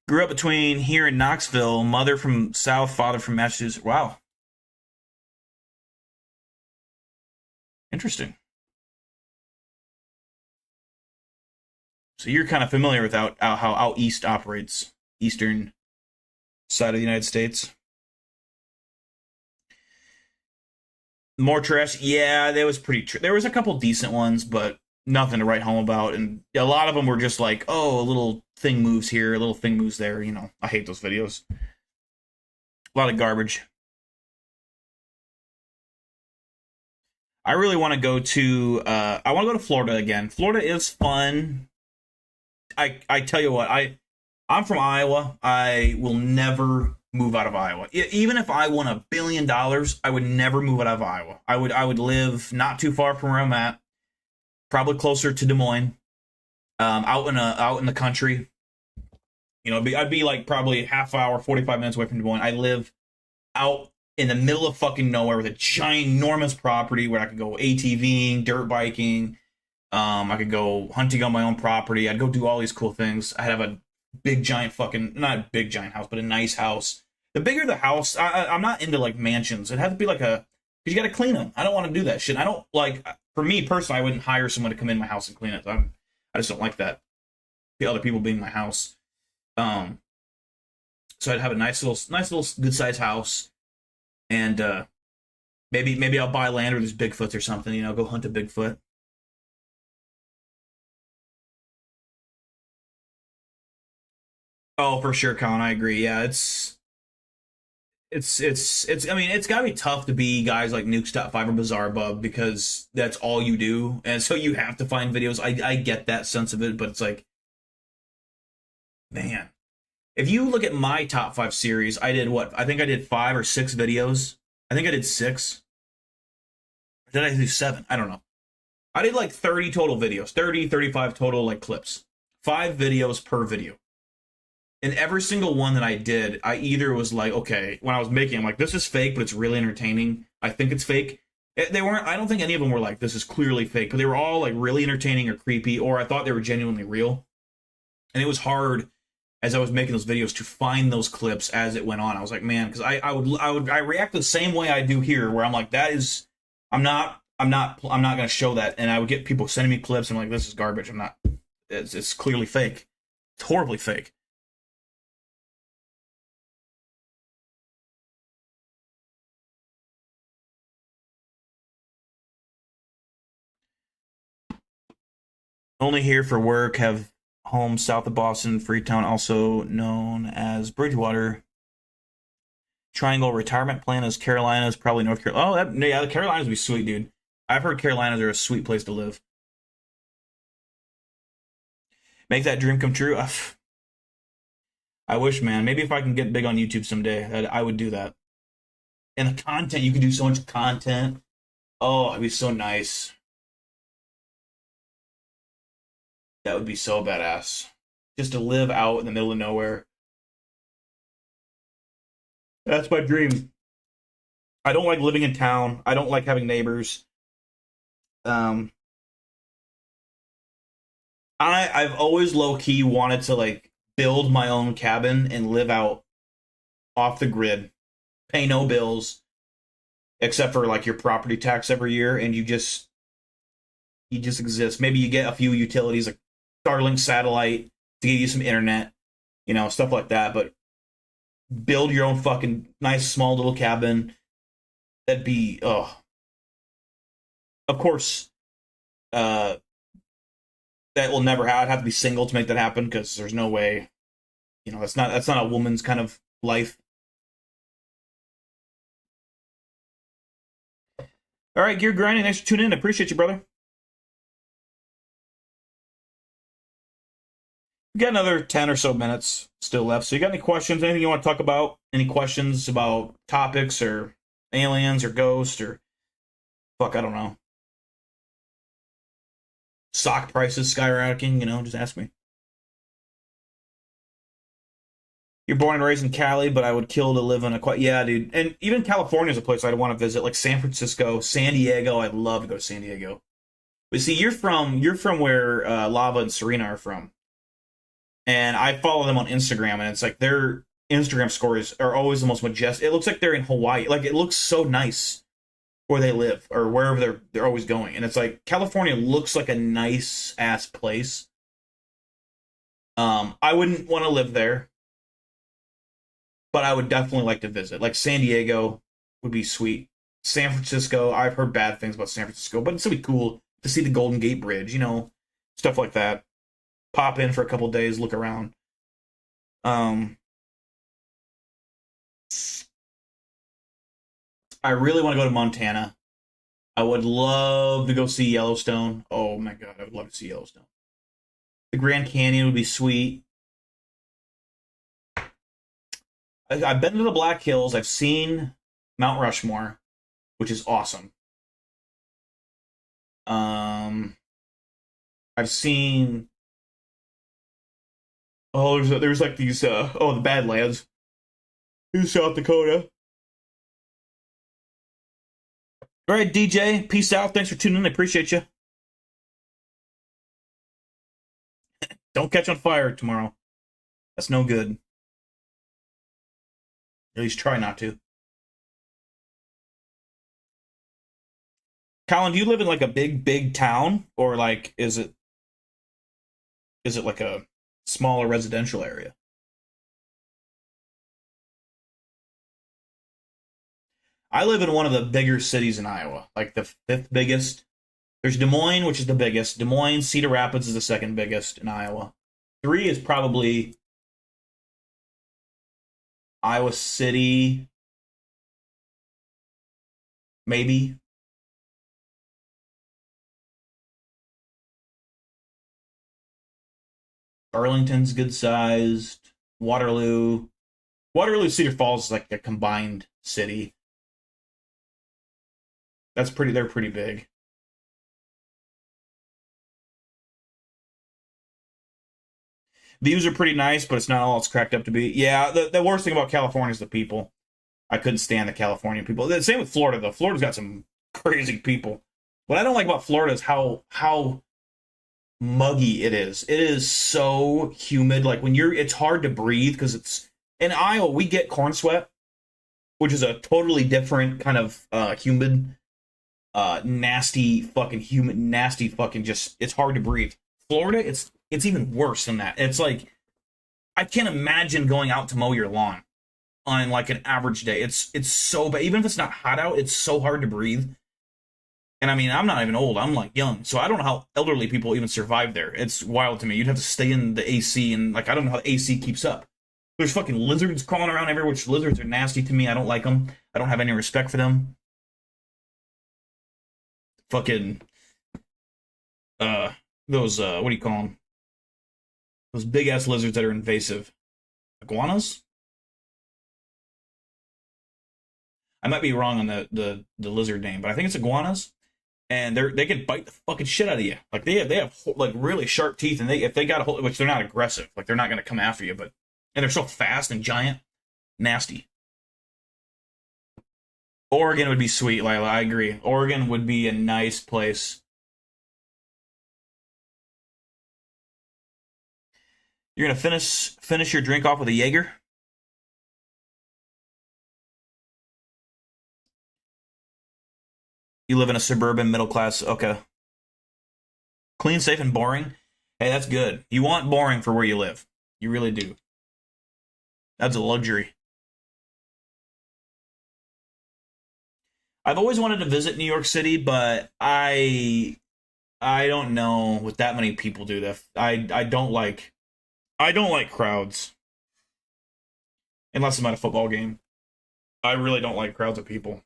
Grew up between here and Knoxville. Mother from South, father from Massachusetts. Wow. Interesting. So you're kind of familiar with how out east operates, eastern side of the United States. More trash, yeah, that was pretty. There was a couple decent ones, but nothing to write home about. And a lot of them were just like, oh, a little thing moves here, a little thing moves there. You know, I hate those videos. A lot of garbage. I really want to go to. I want to go to Florida again. Florida is fun. I tell you what, I'm from Iowa. I will never move out of Iowa. Even if I won $1 billion, I would never move out of Iowa. I would live not too far from where I'm at, probably closer to Des Moines, out in the country. You know, I'd be like probably half hour, 45 minutes away from Des Moines. I live out in the middle of fucking nowhere with a giant, enormous property where I could go ATVing, dirt biking. I could go hunting on my own property. I'd go do all these cool things. I'd have a big giant fucking, not a big giant house, but a nice house. The bigger the house, I'm not into like mansions. It has to be like because you got to clean them. I don't want to do that shit. I don't like, for me personally, I wouldn't hire someone to come in my house and clean it. I just don't like that. The other people being in my house. So I'd have a nice little good sized house, and maybe I'll buy land where there's Bigfoots or something. You know, go hunt a Bigfoot. Oh, for sure, Colin. I agree. Yeah, it's. I mean, it's gotta be tough to be guys like Nuke's Top 5 or Bizarre Bub because that's all you do, and so you have to find videos. I get that sense of it, but it's like, man, if you look at my top 5 series, I did what? I think I did 5 or 6 videos. I think I did 6. Or did I do 7? I don't know. I did like 30 total videos, 30, 35 total like clips, 5 videos per video. And every single one that I did, I either was like, okay, when I was making, I'm like, this is fake, but it's really entertaining. I think it's fake. They weren't, I don't think any of them were like, this is clearly fake, but they were all like really entertaining or creepy, or I thought they were genuinely real. And it was hard as I was making those videos to find those clips as it went on. I was like, man, because I react the same way I do here, where I'm like, that is, I'm not gonna show that. And I would get people sending me clips, and I'm like, this is garbage. It's clearly fake. It's horribly fake. Only here for work, have homes south of Boston, Freetown, also known as Bridgewater. Triangle retirement plan is Carolinas, probably North Carolina. Oh, yeah, the Carolinas would be sweet, dude. I've heard Carolinas are a sweet place to live. Make that dream come true. I wish, man. Maybe if I can get big on YouTube someday, I would do that. And the content, you can do so much content. Oh, it'd be so nice. That would be so badass. Just to live out in the middle of nowhere. That's my dream. I don't like living in town. I don't like having neighbors. I've always low-key wanted to like build my own cabin and live out off the grid. Pay no bills except for like your property tax every year, and you just exist. Maybe you get a few utilities like Starlink satellite to give you some internet, stuff like that, but build your own fucking nice small little cabin. That'd be of course that will never happen. I'd have to be single to make that happen, because there's no way, that's not a woman's kind of life. All right, Gear Grinding, thanks for tuning in. I appreciate you, brother. We got another 10 or so minutes still left. So you got any questions, anything you want to talk about? Any questions about topics or aliens or ghosts or fuck, I don't know. Sock prices skyrocketing, just ask me. You're born and raised in Cali, but I would kill to live in yeah, dude. And even California is a place I'd want to visit, like San Francisco, San Diego. I'd love to go to San Diego. But see, you're from where Lava and Serena are from. And I follow them on Instagram, and it's like their Instagram stories are always the most majestic. It looks like they're in Hawaii. Like, it looks so nice where they live or wherever they're always going. And it's like California looks like a nice ass place. I wouldn't want to live there, but I would definitely like to visit. Like San Diego would be sweet. San Francisco, I've heard bad things about San Francisco, but it's gonna be cool to see the Golden Gate Bridge, stuff like that. Pop in for a couple days, look around. I really want to go to Montana. I would love to go see Yellowstone. Oh my god, I would love to see Yellowstone. The Grand Canyon would be sweet. I've been to the Black Hills. I've seen Mount Rushmore, which is awesome. I've seen... Oh, there's like these, the Badlands in South Dakota. All right, DJ, peace out. Thanks for tuning in. I appreciate you. Don't catch on fire tomorrow. That's no good. At least try not to. Colin, do you live in like a big town, or like is it like a smaller residential area? I live in one of the bigger cities in Iowa, like the 5th biggest. There's Des Moines, which is the biggest. Des Moines, Cedar Rapids is the 2nd biggest in Iowa. 3 is probably Iowa City, maybe. Arlington's good sized. Waterloo, Cedar Falls is like a combined city. They're pretty big. Views are pretty nice, but it's not all it's cracked up to be. Yeah, the worst thing about California is the people. I couldn't stand the Californian people. The same with Florida, though. Florida's got some crazy people. What I don't like about Florida is how muggy it is. It is so humid. Like it's hard to breathe because it's in Iowa. We get corn sweat, which is a totally different kind of humid, nasty fucking just. It's hard to breathe. Florida, it's even worse than that. It's like I can't imagine going out to mow your lawn on like an average day. It's so bad. Even if it's not hot out, it's so hard to breathe. And I mean, I'm not even old. I'm like young. So I don't know how elderly people even survive there. It's wild to me. You'd have to stay in the AC and like, I don't know how the AC keeps up. There's fucking lizards crawling around everywhere, which lizards are nasty to me. I don't like them. I don't have any respect for them. Fucking, those, what do you call them? Those big ass lizards that are invasive. Iguanas? I might be wrong on the lizard name, but I think it's iguanas. And they can bite the fucking shit out of you. Like they have like really sharp teeth, and if they got a hold, which they're not aggressive, like they're not gonna come after you, and they're so fast and giant, nasty. Oregon would be sweet, Lila. I agree. Oregon would be a nice place. You're gonna finish your drink off with a Jaeger. You live in a suburban middle class. Okay. Clean, safe, and boring. Hey, that's good. You want boring for where you live. You really do. That's a luxury. I've always wanted to visit New York City, but I don't know what that many people do that. I don't like crowds. Unless I'm at a football game. I really don't like crowds of people.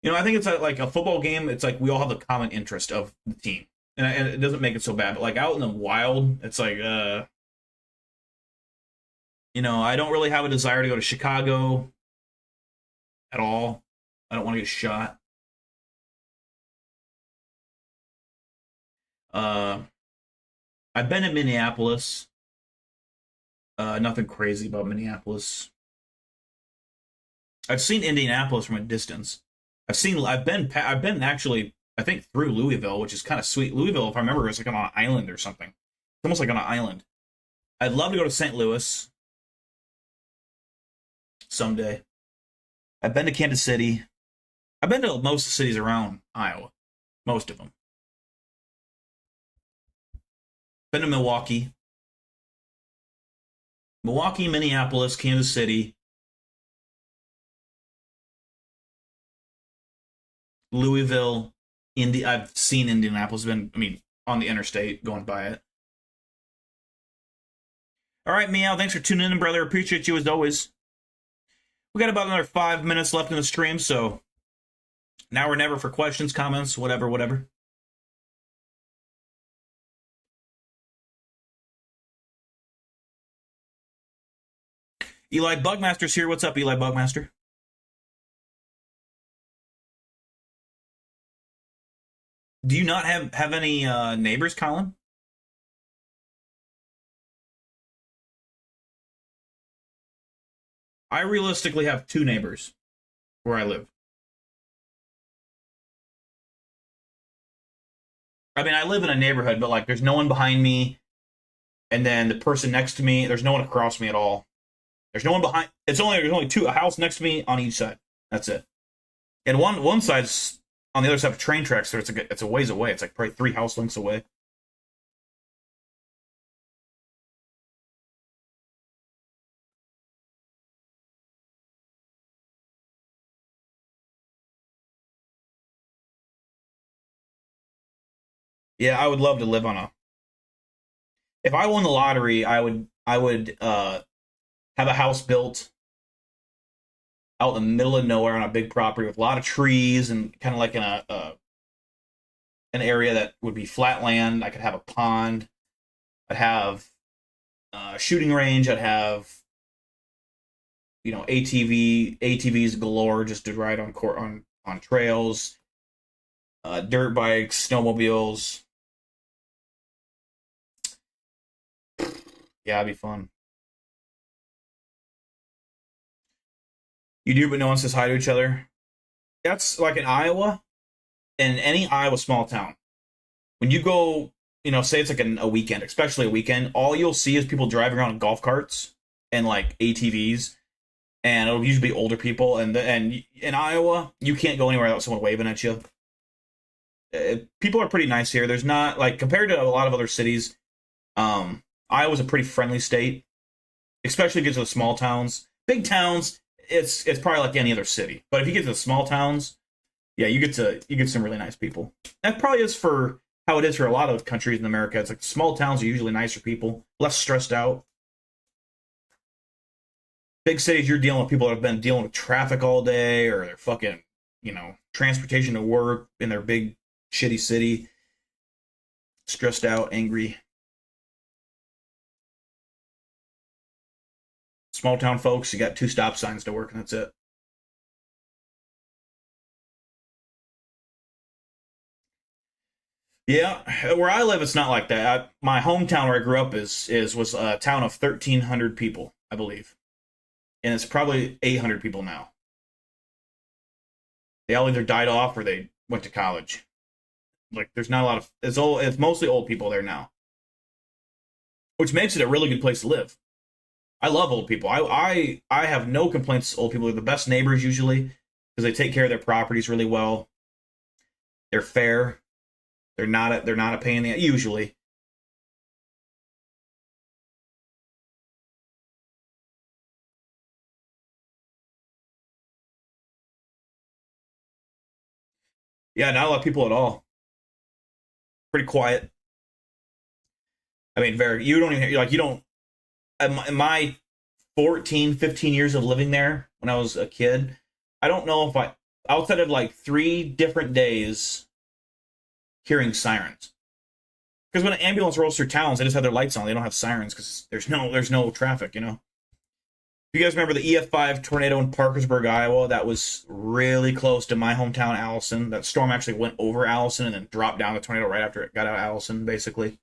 You know, I think it's like a football game. It's like we all have the common interest of the team, and it doesn't make it so bad. But like out in the wild, it's like, you know, I don't really have a desire to go to Chicago at all. I don't want to get shot. I've been in Minneapolis. Nothing crazy about Minneapolis. I've seen Indianapolis from a distance. I've been actually, I think, through Louisville, which is kind of sweet. Louisville, if I remember, is like on an island or something. It's almost like on an island. I'd love to go to St. Louis someday. I've been to Kansas City. I've been to most of the cities around Iowa. Most of them. Been to Milwaukee. Minneapolis, Kansas City. Louisville, I've seen Indianapolis, on the interstate, going by it. All right, Meow, thanks for tuning in, brother. Appreciate you as always. We got about another 5 minutes left in the stream, so now or never for questions, comments, whatever. Eli Bugmaster's here. What's up, Eli Bugmaster? Do you not have any neighbors, Colin? I realistically have 2 neighbors where I live. I mean, I live in a neighborhood, but like there's no one behind me, and then the person next to me, there's no one across me at all. There's no one behind. There's only a house next to me on each side. That's it. And one side's on the other side of train tracks, so it's a ways away. It's like probably 3 house lengths away. Yeah, I would love to live on a. If I won the lottery, I would have a house built out in the middle of nowhere on a big property with a lot of trees and kind of like in an area that would be flat land. I could have a pond. I'd have a shooting range. I'd have, you know, ATVs galore just to ride on trails. Dirt bikes, snowmobiles. Yeah, it'd be fun. You do, but no one says hi to each other. That's like in Iowa, in any Iowa small town. When you go, say it's like a weekend, especially a weekend, all you'll see is people driving around in golf carts and like ATVs, and it'll usually be older people. And in Iowa, you can't go anywhere without someone waving at you. People are pretty nice here. There's not, like, compared to a lot of other cities, Iowa's a pretty friendly state, especially if you get to the small towns. Big towns, it's probably like any other city. But if you get to the small towns, yeah, you get some really nice people. That probably is for how it is for a lot of countries in America. It's like small towns are usually nicer people, less stressed out. Big cities, you're dealing with people that have been dealing with traffic all day, or they're fucking, transportation to work in their big shitty city. Stressed out, angry. Small town folks, you got 2 stop signs to work, and that's it. Yeah, where I live, it's not like that. My hometown where I grew up was a town of 1,300 people, I believe, and it's probably 800 people now. They all either died off or they went to college. Like, there's not a lot of it's mostly old people there now, which makes it a really good place to live. I love old people. I have no complaints. Old people are the best neighbors usually because they take care of their properties really well. They're fair. They're not a pain in the usually. Yeah, not a lot of people at all. Pretty quiet. I mean, you don't even, like, you don't, in my 14, 15 years of living there when I was a kid, I don't know if outside of like 3 different days hearing sirens. Because when an ambulance rolls through towns, they just have their lights on. They don't have sirens because there's no traffic, If you guys remember the EF5 tornado in Parkersburg, Iowa, that was really close to my hometown, Allison. That storm actually went over Allison and then dropped down the tornado right after it got out of Allison, basically.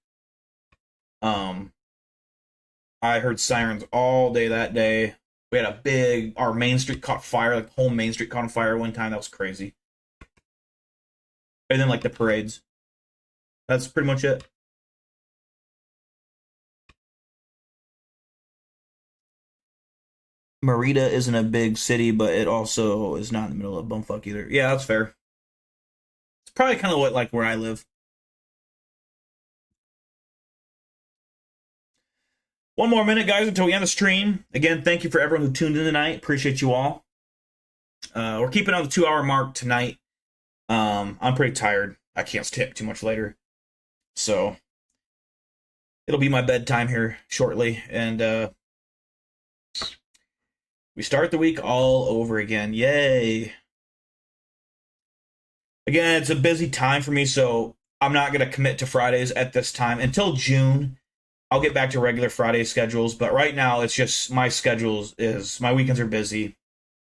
I heard sirens all day that day. We had our Main Street caught fire, like whole Main Street caught on fire one time. That was crazy. And then like the parades. That's pretty much it. Merida isn't a big city, but it also is not in the middle of bumfuck either. Yeah, that's fair. It's probably kind of where I live. One more minute, guys, until we end the stream. Again, thank you for everyone who tuned in tonight. Appreciate you all. We're keeping on the 2-hour mark tonight. I'm pretty tired. I can't stay up too much later. So, it'll be my bedtime here shortly. And we start the week all over again. Yay. Again, it's a busy time for me, so I'm not going to commit to Fridays at this time. Until June, I'll get back to regular Friday schedules, but right now it's just my my weekends are busy.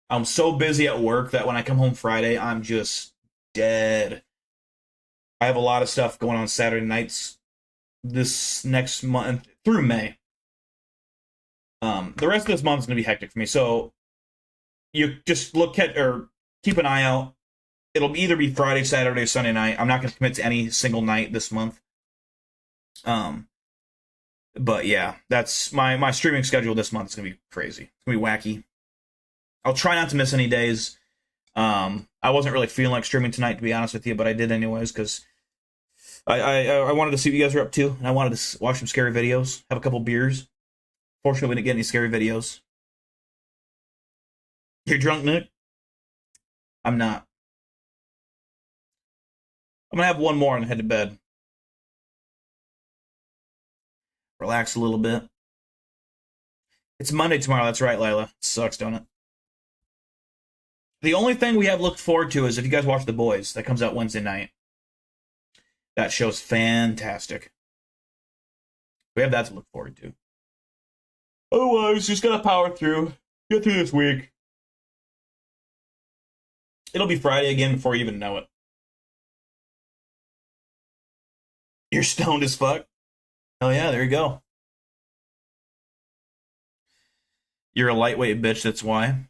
I'm so busy at work that when I come home Friday, I'm just dead. I have a lot of stuff going on Saturday nights this next month through May. The rest of this month is going to be hectic for me, so you just keep an eye out. It'll either be Friday, Saturday, or Sunday night. I'm not going to commit to any single night this month. But yeah, that's my streaming schedule this month is going to be crazy. It's going to be wacky. I'll try not to miss any days. I wasn't really feeling like streaming tonight, to be honest with you, but I did anyways, because I wanted to see what you guys are up to, and I wanted to watch some scary videos, have a couple beers. Fortunately, we didn't get any scary videos. You're drunk, Nick? I'm not. I'm going to have one more and head to bed. Relax a little bit. It's Monday tomorrow. That's right, Layla. It sucks, don't it? The only thing we have looked forward to is if you guys watch The Boys. That comes out Wednesday night. That show's fantastic. We have that to look forward to. Otherwise, just gotta power through. Get through this week. It'll be Friday again before you even know it. You're stoned as fuck? Oh yeah, there you go. You're a lightweight bitch, that's why.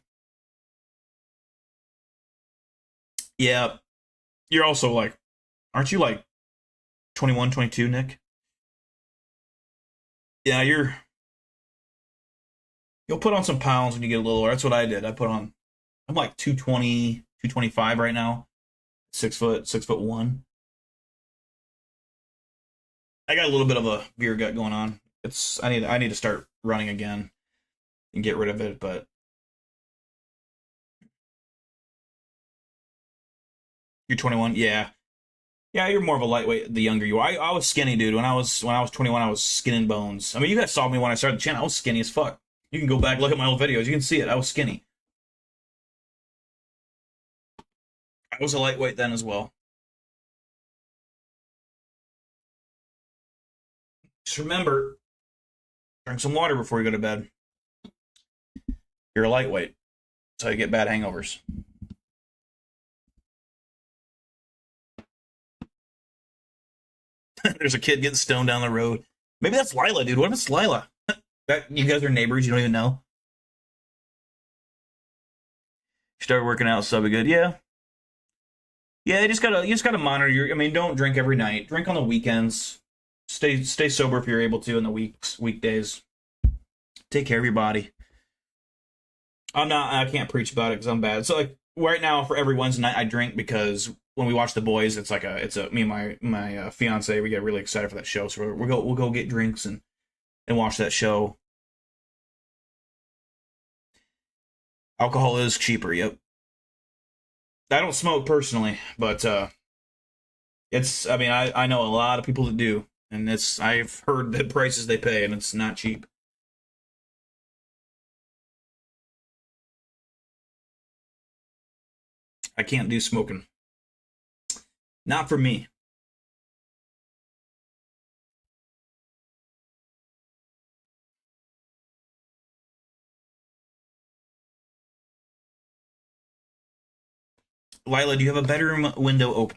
Yeah. You're also like, aren't you like 21, 22, Nick? Yeah, you'll put on some pounds when you get a little older. That's what I did. I'm like 220, 225 right now. 6'1". I got a little bit of a beer gut going on. I need to start running again and get rid of it, but you're 21? Yeah. Yeah, you're more of a lightweight the younger you are. I was skinny, dude. When I was 21, I was skin and bones. I mean, you guys saw me when I started the channel. I was skinny as fuck. You can go back, look at my old videos. You can see it. I was skinny. I was a lightweight then as well. Just remember, drink some water before you go to bed. You're a lightweight. That's how you get bad hangovers. There's a kid getting stoned down the road. Maybe that's Lila, dude. What if it's Lila? That you guys are neighbors, you don't even know. Started working out, so be good. Yeah. Yeah, you just gotta monitor your. I mean, don't drink every night. Drink on the weekends. Stay sober if you're able to in the weekdays. Take care of your body. I can't preach about it because I'm bad. So like right now, for every Wednesday night, I drink because when we watch The Boys, it's me and my fiance, we get really excited for that show. So we'll go get drinks and watch that show. Alcohol is cheaper. Yep. I don't smoke personally, but it's. I mean, I know a lot of people that do, and I've heard the prices they pay, and it's not cheap. I can't do smoking. Not for me. Lila, do you have a bedroom window open?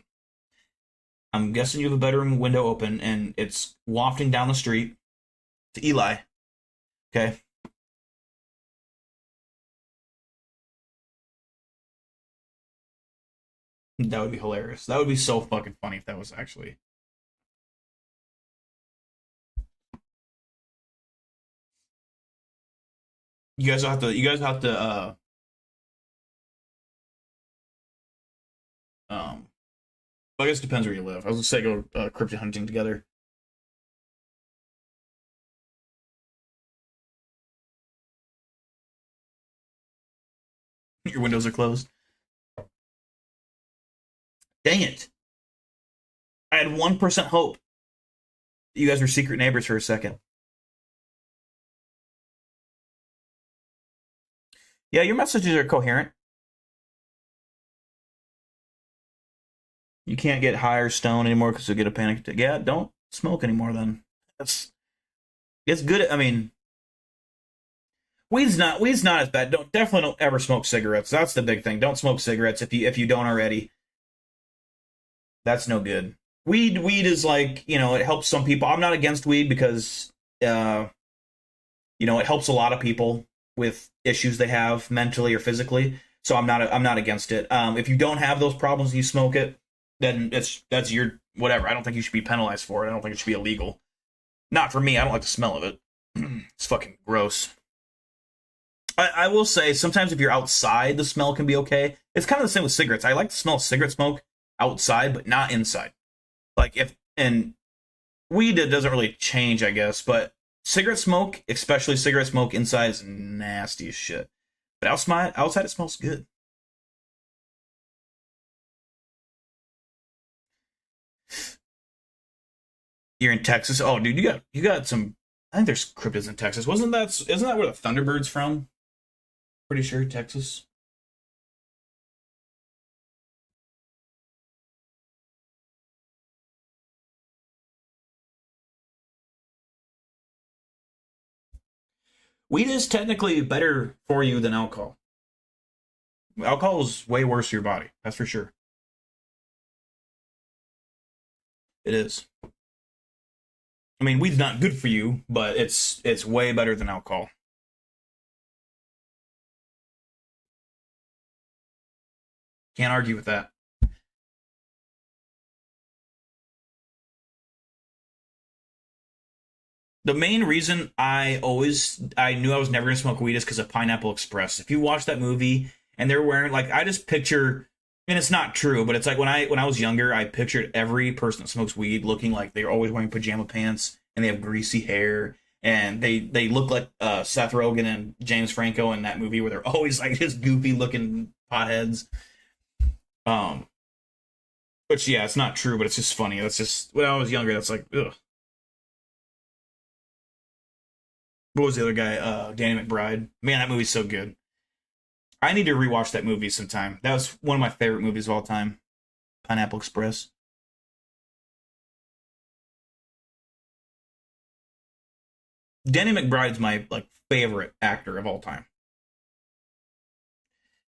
I'm guessing you have a bedroom window open, and it's wafting down the street to Eli. Okay. That would be hilarious. That would be so fucking funny if that was actually. You guys have to. You guys have to. I guess it depends where you live. I was gonna say go cryptid hunting together. Your windows are closed. Dang it! I had 1% hope. You guys were secret neighbors for a second. Yeah, your messages are coherent. You can't get high or stoned anymore because you'll get a panic attack. Yeah, don't smoke anymore then. It's good. I mean, weed's not as bad. Definitely don't ever smoke cigarettes. That's the big thing. Don't smoke cigarettes if you don't already. That's no good. Weed is like, it helps some people. I'm not against weed because it helps a lot of people with issues they have mentally or physically. So I'm not against it. If you don't have those problems and you smoke it, then that's your whatever. I don't think you should be penalized for it. I don't think it should be illegal. Not for me. I don't like the smell of it. It's fucking gross. I will say sometimes if you're outside, the smell can be okay. It's kind of the same with cigarettes. I like the smell of cigarette smoke outside, but not inside. Like and weed doesn't really change, I guess, but cigarette smoke, especially cigarette smoke inside, is nasty as shit. But outside it smells good. You're in Texas. Oh, dude, you got some. I think there's cryptids in Texas. Isn't that where the Thunderbird's from? Pretty sure Texas. Weed is technically better for you than alcohol. Alcohol is way worse for your body. That's for sure. It is. I mean, weed's not good for you, but it's way better than alcohol. Can't argue with that. The main reason I knew I was never gonna smoke weed is because of Pineapple Express. If you watch that movie and they're wearing, like, I just picture, and it's not true, but it's like when I was younger, I pictured every person that smokes weed looking like they're always wearing pajama pants and they have greasy hair and they look like Seth Rogen and James Franco in that movie where they're always like just goofy looking potheads. Which, yeah, it's not true, but it's just funny. That's just, when I was younger, that's like, ugh. What was the other guy? Danny McBride. Man, that movie's so good. I need to rewatch that movie sometime. That was one of my favorite movies of all time. Pineapple Express. Danny McBride's my favorite actor of all time.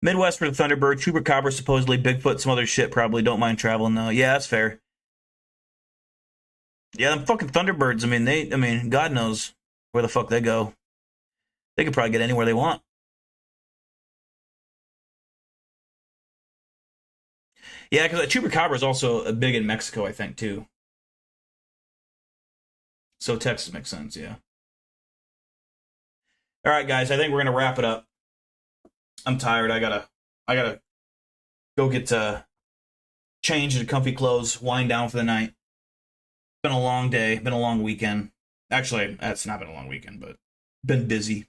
Midwest for the Thunderbird. Chupacabra, supposedly. Bigfoot, some other shit probably. Don't mind traveling though. Yeah, that's fair. Yeah, them fucking Thunderbirds, I mean, God knows where the fuck they go. They could probably get anywhere they want. Yeah, because Chupacabra is also big in Mexico, I think, too. So Texas makes sense, yeah. All right, guys, I think we're gonna wrap it up. I'm tired. I gotta go get changed into comfy clothes, wind down for the night. Been a long day, been a long weekend. Actually, that's not been a long weekend, but been busy.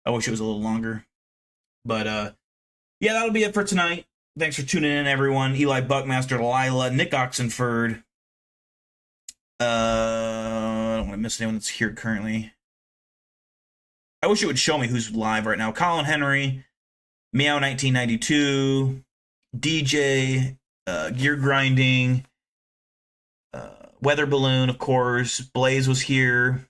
I wish it was a little longer. But yeah, that'll be it for tonight. Thanks for tuning in, everyone. Eli Buckmaster, Lila, Nick Oxenford. I don't want to miss anyone that's here currently. I wish it would show me who's live right now. Colin Henry, Meow 1992, DJ, Gear Grinding, Weather Balloon, of course. Blaze was here.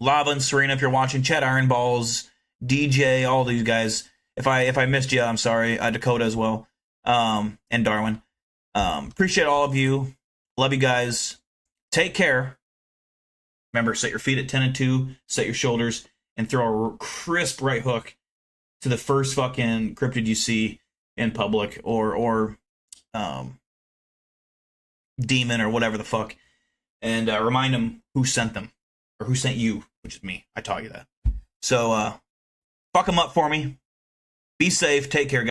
Lava and Serena, if you're watching. Chet Ironballs, DJ, all these guys. If I missed you, I'm sorry. Dakota as well, and Darwin. Appreciate all of you. Love you guys. Take care. Remember, set your feet at 10 and 2. Set your shoulders and throw a crisp right hook to the first fucking cryptid you see in public, or demon or whatever the fuck, and remind them who sent them or who sent you, which is me. I taught you that. So fuck them up for me. Be safe. Take care, guys.